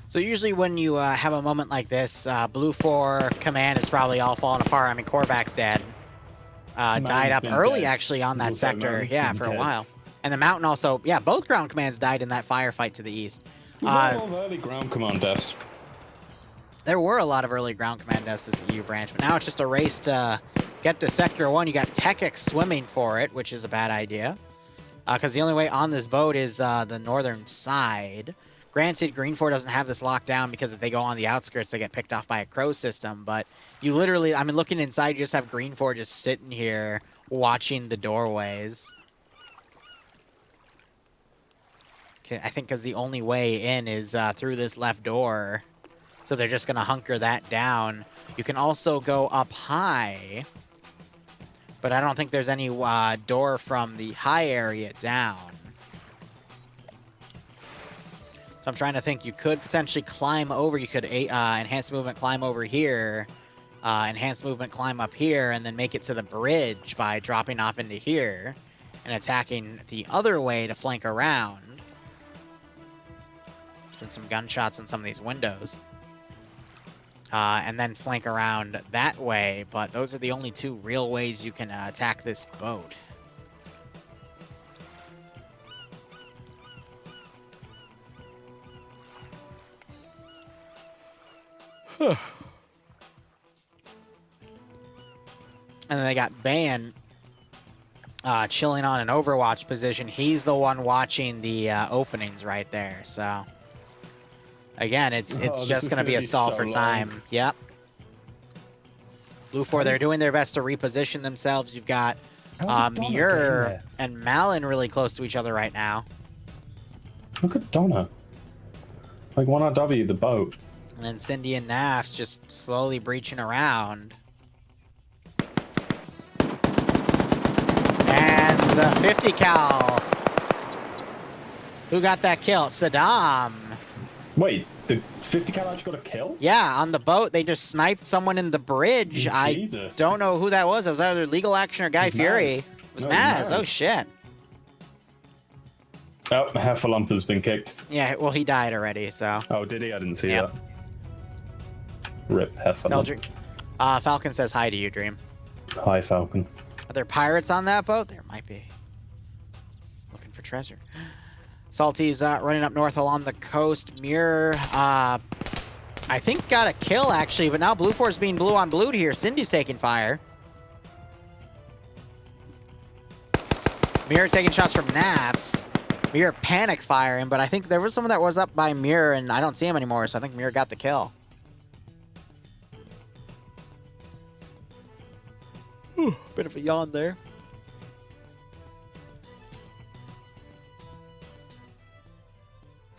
So usually when you have a moment like this, Blue 4 command is probably all falling apart. I mean, Korvac's dead. Died up early, actually, on that sector. Yeah, for a while. And the Mountain also, yeah, both ground commands died in that firefight to the east. A lot of early ground command deaths. There were a lot of early ground command deaths this EU branch, but now it's just a race to get to Sector 1. You got Tekik swimming for it, which is a bad idea. Because the only way on this boat is the northern side. Granted, Green 4 doesn't have this locked down because if they go on the outskirts, they get picked off by a crow system. But you literally, I mean, looking inside, you just have Green 4 just sitting here watching the doorways. Okay, I think because the only way in is through this left door. So they're just going to hunker that down. You can also go up high. But I don't think there's any door from the high area down. So I'm trying to think. You could potentially climb over. You could enhance movement, climb over here. Enhance movement, climb up here. And then make it to the bridge by dropping off into here. And attacking the other way to flank around. Doing some gunshots in some of these windows. And then flank around that way, but those are the only two real ways you can attack this boat. And then they got Ban chilling on an Overwatch position. He's the one watching the openings right there, so... Again, it's just going to be a stall for time. Yep. Blue 4, they're doing their best to reposition themselves. You've got Muir and Malin really close to each other right now. Look at Donna. Like 1RW, the boat. And then Cindy and Nafs just slowly breaching around. And the 50 cal. Who got that kill? Saddam. Wait, the 50 cal actually got a kill? Yeah, on the boat, they just sniped someone in the bridge. Jesus. I don't know who that was. It was either Legal Action or Guy Fury. It was Maz. Oh, shit. Oh, Heffalump has been kicked. Yeah, well, he died already, so... Oh, did he? I didn't see that. Rip Heffalump. Falcon says hi to you, Dream. Hi, Falcon. Are there pirates on that boat? There might be. Looking for treasure. Salty's running up north along the coast. Muir, I think got a kill, actually, but now Blue 4 is being blue on blue here. Cindy's taking fire. Muir taking shots from Nafs. Muir panic firing, but I think there was someone that was up by Muir, and I don't see him anymore, so I think Muir got the kill. Bit of a yawn there.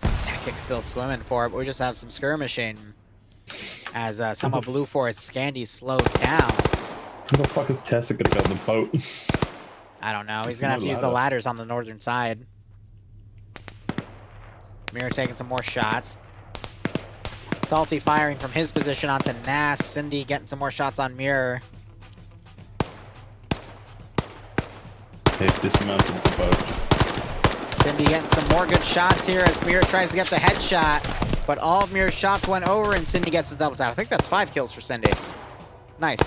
Tekik's still swimming for it, but we just have some skirmishing as some of Blue 4's Scandy slowed down. Who the fuck is Tessa gonna go on the boat? I don't know. He's gonna have to use the ladders on the northern side. Muir taking some more shots. Salty firing from his position onto Nass. Cindy getting some more shots on Muir. They've dismounted the boat. Cindy getting some more good shots here as Muir tries to get the headshot. But all of Muir's shots went over and Cindy gets the double tap. I think that's 5 kills for Cindy. Nice.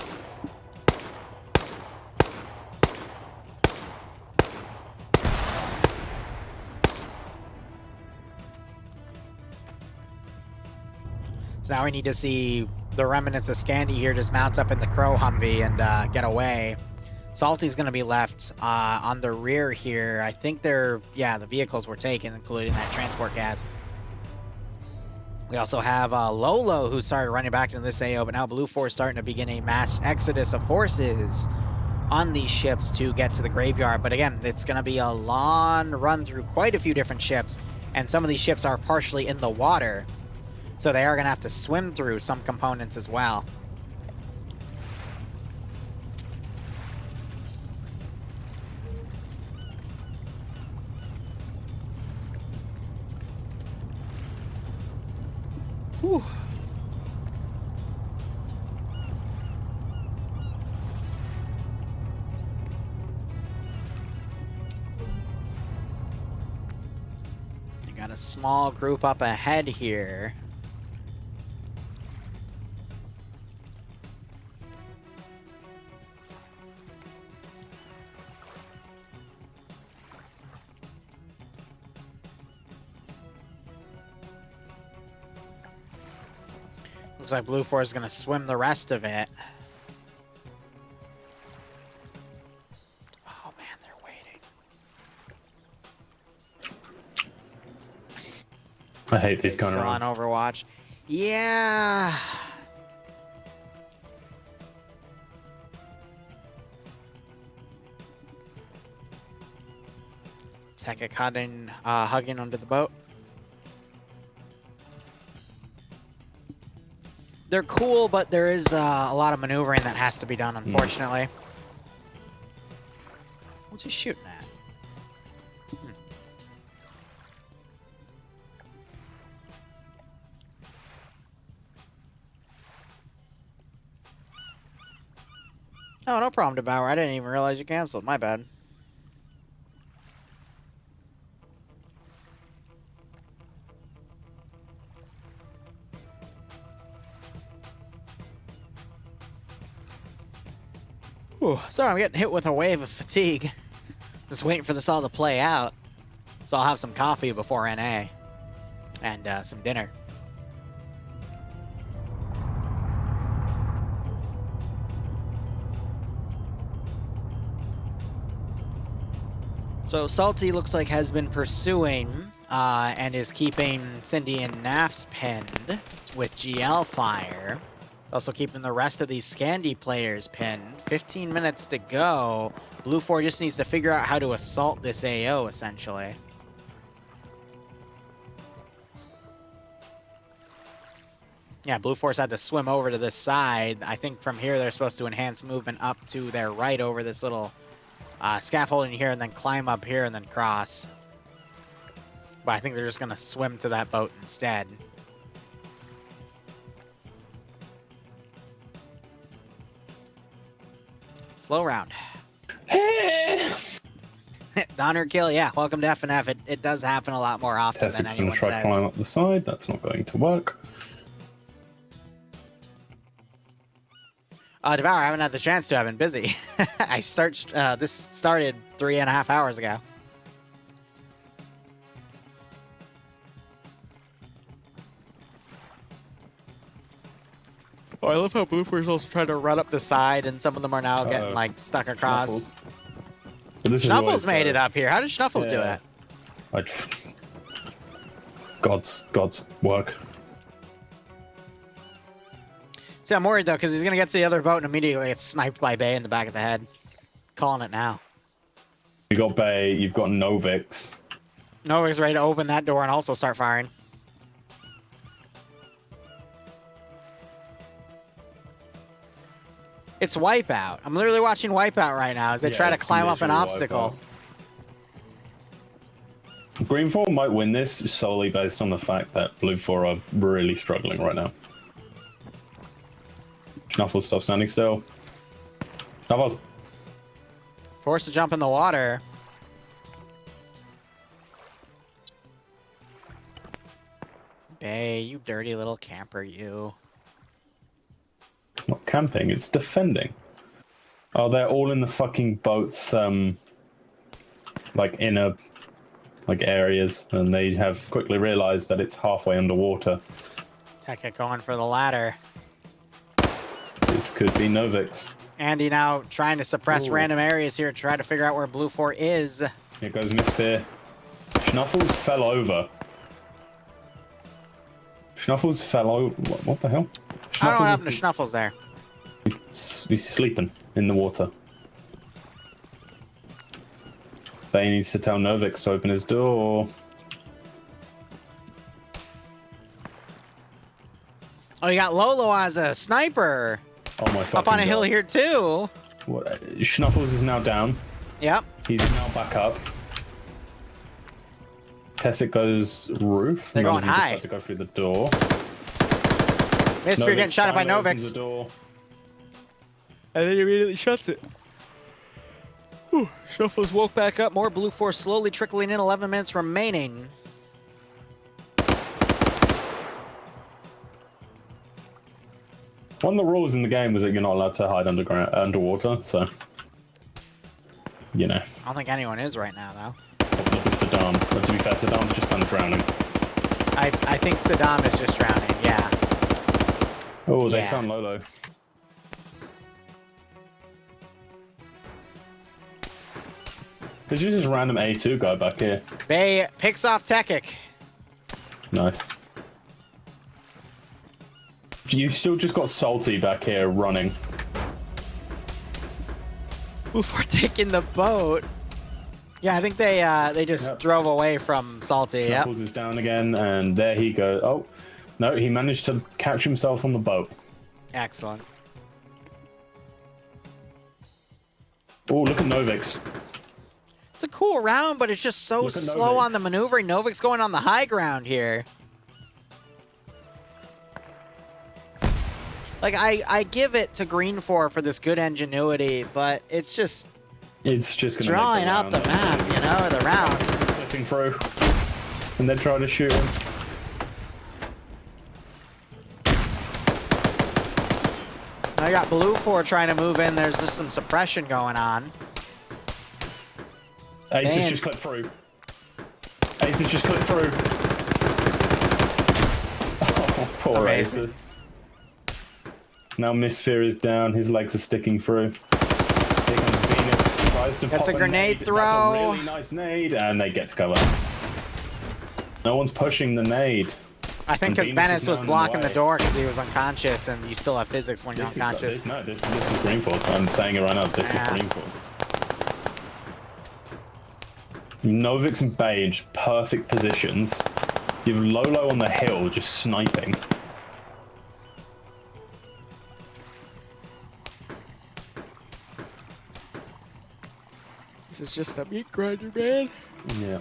So now we need to see the remnants of Scandy here just mount up in the Crow Humvee and get away. Salty's going to be left on the rear here. I think the vehicles were taken, including that transport gas. We also have Lolo, who started running back into this AO, but now Blue 4 is starting to begin a mass exodus of forces on these ships to get to the graveyard. But again, it's going to be a long run through quite a few different ships, and some of these ships are partially in the water. So they are going to have to swim through some components as well. Whew. You got a small group up ahead here. Looks like Blue 4 is going to swim the rest of it. Oh, man, they're waiting. I hate these kind of Still on rounds. Overwatch. Yeah. Tekka hugging under the boat. They're cool, but there is a lot of maneuvering that has to be done, unfortunately. What's he shooting at? Oh, no problem, Devour. I didn't even realize you canceled. My bad. Ooh, sorry, I'm getting hit with a wave of fatigue. Just waiting for this all to play out. So I'll have some coffee before NA. And some dinner. So Salty looks like has been pursuing and is keeping Cindy and Nafs pinned with GL fire. Also keeping the rest of these Scandi players pinned. 15 minutes to go. Blue 4 just needs to figure out how to assault this AO, essentially. Yeah, Blue 4's had to swim over to this side. I think from here they're supposed to enhance movement up to their right over this little scaffolding here and then climb up here and then cross. But I think they're just going to swim to that boat instead. Slow round. Donner kill, yeah. Welcome to FNF. It does happen a lot more often than Testic's going anyone to try says. to climb up the side. That's not going to work. Devour, I haven't had the chance to. I've been busy. This started 3.5 hours ago. Oh, I love how Blue 4 is also trying to run up the side, and some of them are now getting like stuck across. Schnuffles made it up here. How did Schnuffles do it? God's work. See, I'm worried, though, because he's going to get to the other boat and immediately gets sniped by Bay in the back of the head. Calling it now. You got Bay, you've got Novix. Novik's ready to open that door and also start firing. It's Wipeout. I'm literally watching Wipeout right now as they try to climb up an obstacle. Green 4 might win this solely based on the fact that Blue 4 are really struggling right now. Schnuffles, stop standing still. Schnuffles. Forced to jump in the water. Bay, you dirty little camper, you. It's not camping, it's defending. Oh, they're all in the fucking boats, like inner, areas, and they have quickly realized that it's halfway underwater. Tekka going for the ladder. This could be Novix. Andy now trying to suppress random areas here to try to figure out where Blue 4 is. Here goes Misspear. Schnuffles fell over. Schnuffles fell over. What the hell? I don't know what happened to Schnuffles there. He's sleeping in the water. Bay needs to tell Novix to open his door. Oh, you got Lolo as a sniper. Oh my fucking Up on a hill God. here, too. What? Schnuffles is now down. Yep. He's now back up. Tessic goes roof. They're None going of them high. decide to go through the door. Mr. getting shot at by finally opens Novix. the door. And then he immediately shuts it. Shuffles woke back up. More Blue 4 slowly trickling in. 11 minutes remaining. One of the rules in the game was that you're not allowed to hide underwater, so... You know. I don't think anyone is right now, though. Look at Saddam. But to be fair, Saddam's just kind of drowning. I think Saddam is just drowning, yeah. Oh, they Yeah. found Lolo. There's just this random A2 guy back here. Bay picks off Tekik. Nice. You still just got Salty back here running. Before taking the boat. Yeah, I think they just drove away from Salty. Yep. Shuffles is down again, and there he goes. Oh, no, he managed to catch himself on the boat. Excellent. Oh, look at Novix. It's a cool round, but it's just so Look at slow on the Novix. maneuvering. Novik's going on the high ground here. Like, I give it to Green 4 for this good ingenuity, but it's just Gonna drawing out the map, you know, the round. Flipping through, and they're trying to shoot him. I got Blue 4 trying to move in. There's just some suppression going on. Ace has Man. just clipped through. Ace has just clipped through. Oh, poor Amazing. Aces. Now Misfear is down. His legs are sticking through. Here comes Venus. Tries to That's pop a grenade nade. throw. That's a really nice nade, and they get to cover. No one's pushing the nade. I think And because Venus is Bennis was now in the blocking the way. door because he was unconscious, and you still have physics when you're unconscious. This is Green Force. I'm saying it right now. This Yeah. is Green Force. Novix and Bay in just perfect positions. You have Lolo on the hill just sniping. This is just a meat grinder, man. Yeah.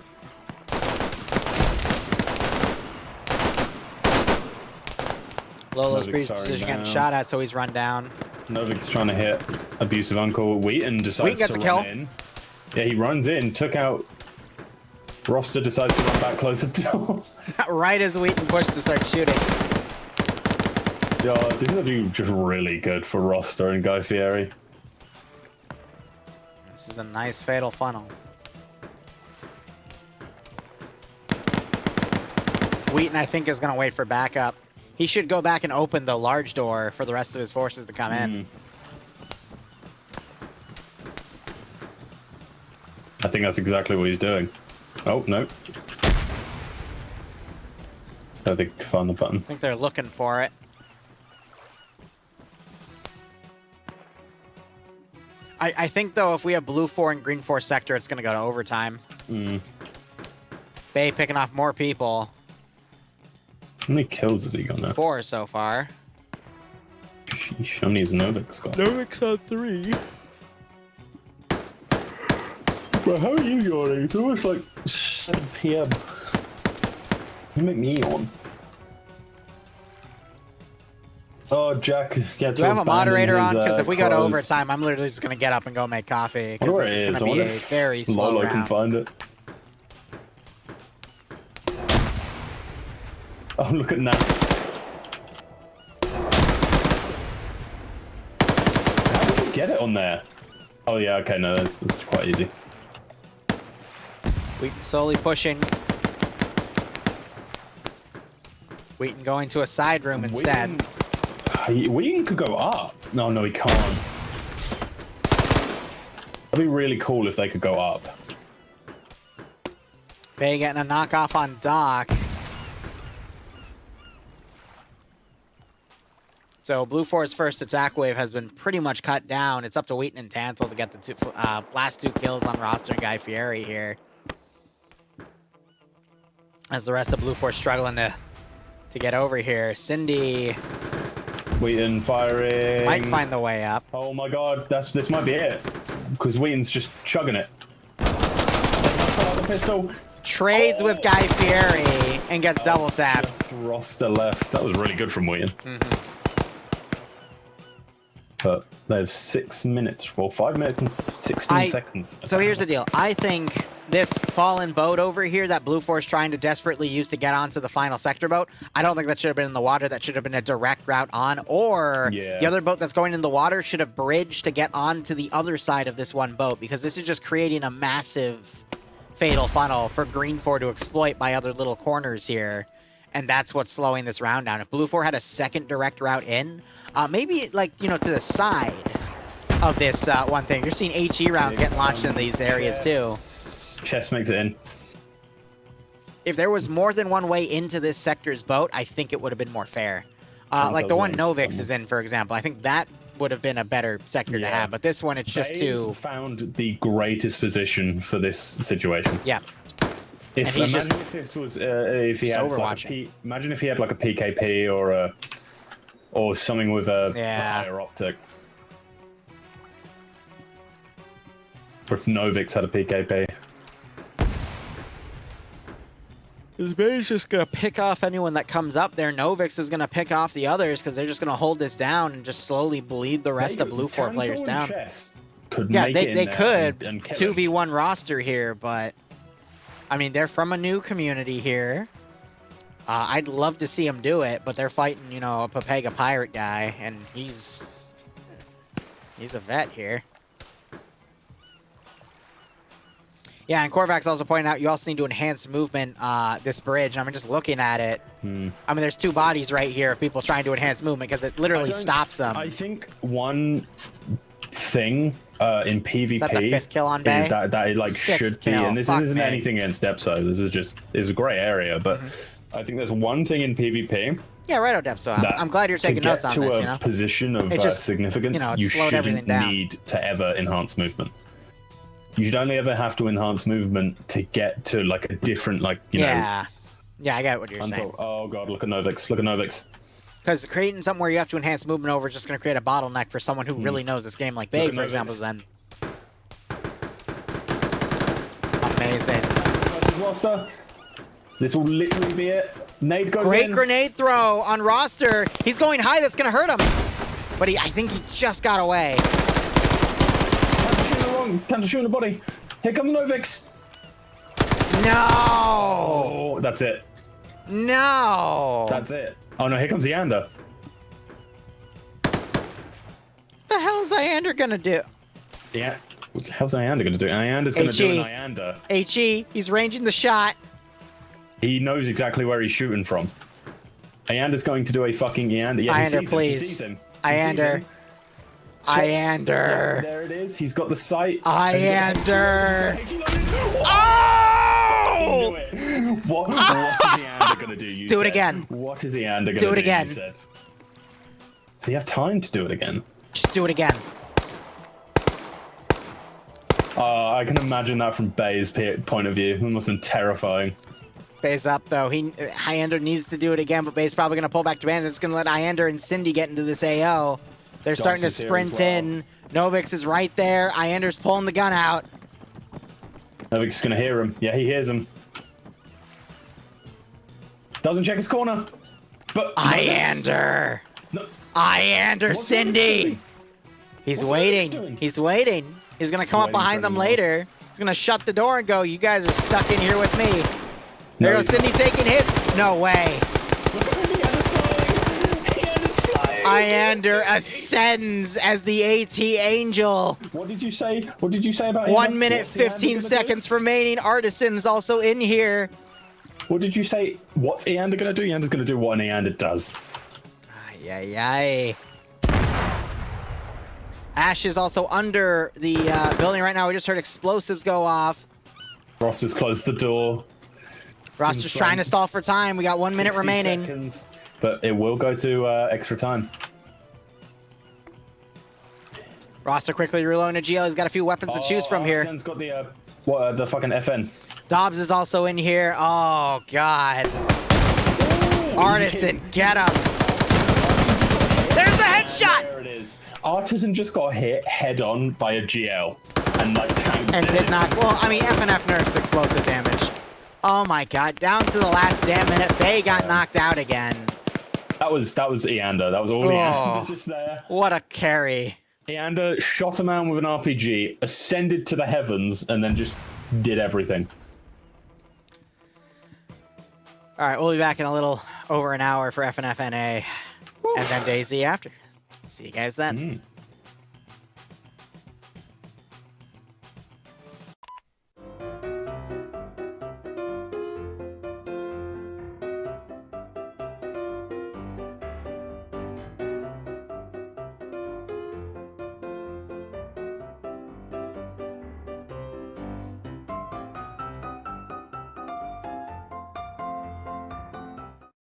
Lolo's Novik previous firing position getting down. shot at, so he's run down. Novix trying to hit abusive uncle. Wheaton decides Wheaton gets to a kill. run in. Yeah, he runs in, took out. Roster decides to run back, close the door. Right as Wheaton pushed to start shooting. Yeah, this is actually just really good for Roster and Guy Fieri. This is a nice fatal funnel. Wheaton, I think, is going to wait for backup. He should go back and open the large door for the rest of his forces to come in. I think that's exactly what he's doing. Oh, no. I think I found the button. I think they're looking for it. I think, though, if we have blue 4 and green 4 sector, it's going to go to overtime. Bay picking off more people. How many kills has he got now? 4 so far. Sheesh, how many has Novix got? Novik's on 3. But how are you yawning? It's almost like 7 PM. You make me yawn. Oh, Jack. Do I have a moderator on? Because if we go to overtime, I'm literally just going to get up and go make coffee. Because this is going to be a very slow Lolo can round. find it. Oh, look at Naps. How did he get it on there? Oh, yeah, okay, no, this is quite easy. Wheaton slowly pushing. Wheaton going to a side room instead. Wheaton could go up. No, he can't. That'd be really cool if they could go up. Bay getting a knockoff on Doc. So Blue 4's first attack wave has been pretty much cut down. It's up to Wheaton and Tantal to get the last 2 kills on Roster and Guy Fieri here. As the rest of Blue 4 struggling to get over here. Cindy Wheaton firing. might find the way up. Oh my god, this might be it. Because Wheaton's just chugging it. The pistol. Trades with Guy Fieri and gets double tapped. Just Roster left. That was really good from Wheaton. But they have 6 minutes. Well, 5 minutes and 16 seconds. So here's the deal. I think this fallen boat over here that Blue 4 is trying to desperately use to get onto the final sector boat, I don't think that should have been in the water. That should have been a direct route on. Or the other boat that's going in the water should have bridged to get onto the other side of this one boat, because this is just creating a massive fatal funnel for Green 4 to exploit by other little corners here. and that's what's slowing this round down. If Blue 4 had a second direct route in, maybe like, you know, to the side of this one thing. You're seeing HE rounds getting launched in these areas too. Chess makes it in. If there was more than one way into this sector's boat, I think it would have been more fair. Like the one Novix is in, for example. I think that would have been a better sector to have, but this one, it's just too... found the greatest position for this situation. Yeah. If imagine if this was if he had like imagine if he had like a PKP or something with a higher optic. Or if Novix had a PKP. Bay's just going to pick off anyone that comes up there. Novix is going to pick off the others because they're just going to hold this down and just slowly bleed the rest of Blue 4 players down. Yeah, they could 2v1 roster here, but I mean, they're from a new community here. I'd love to see them do it, but they're fighting, you know, a Papega pirate guy, and he's a vet here. Yeah, and Korvac's also pointing out you also need to enhance movement this bridge. And I'm just looking at it. I mean, there's two bodies right here of people trying to enhance movement because it literally stops them. I think one thing in PvP is that the 5th kill on Bay? That it like should be, and this isn't anything against Depso. This is a great area, but I think there's one thing in PvP. Yeah, right, Depso. I'm glad you're taking notes on this. To get to a position of significance, you shouldn't need to ever enhance movement. You should only ever have to enhance movement to get to like a different, like, you know. Yeah, I get what you're saying. Oh god, look at Novix. Look at Novix. Because creating something where you have to enhance movement over is just going to create a bottleneck for someone who really knows this game, like Bay, for example, then. Amazing. This will literally be it. Nade goes Great grenade throw on roster. He's going high. That's going to hurt him. But I think he just got away. Time to shoot in the body. Here comes Novix. No. Oh, that's it. No. That's it. Oh no, here comes Iander. What the hell is Iander gonna do? Yeah. What the hell's Iander gonna do? Iander's gonna do an Iander. HE, he's ranging the shot. He knows exactly where he's shooting from. Iander's going to do a fucking Iander. Yeah, Iander, please. He sees him. Iander. Iander. There it is. He's got the sight. Iander. Oh! What is Iander gonna do? Do it again. What is Iander gonna do? Do it again. You said. Does he have time to do it again? Just do it again. I can imagine that from Bay's point of view. It must have been terrifying. Bay's up though. Iander needs to do it again, but Bay's probably gonna pull back to Bandit. It's gonna let Iander and Cindy get into this AO. They're starting to sprint in. Novix is right there. Iander's pulling the gun out. Novix is going to hear him. Yeah, he hears him. Doesn't check his corner. But Iander. No. Iander, Cindy. He's waiting. He's waiting. He's going to come up behind them later. He's going to shut the door and go, you guys are stuck in here with me. There goes Cindy taking hits. No way. Iander ascends as the AT Angel. What did you say? What did you say about him? 1 minute, 15 seconds remaining. Artisan's also in here. What did you say? What's Iander going to do? Iander's going to do what an Iander does. Ay. Ash is also under the building right now. We just heard explosives go off. Ross has closed the door. Ross is trying to stall for time. We got 1 minute remaining. Seconds. But it will go to extra time. Roster quickly reloading a GL. He's got a few weapons to choose from here. Arsen's got the fucking FN. Dobbs is also in here. Oh, God. Artisan, get him. There's the headshot. There it is. Artisan just got hit head on by a GL. And like tanked and did not. Well, I mean, FNF nerfs explosive damage. Oh, my God. Down to the last damn minute. Bay got knocked out again. That was Iander. That was all Iander just there. What a carry. Iander shot a man with an RPG, ascended to the heavens, and then just did everything. All right, we'll be back in a little over an hour for FNFNA, and then DayZ after. See you guys then.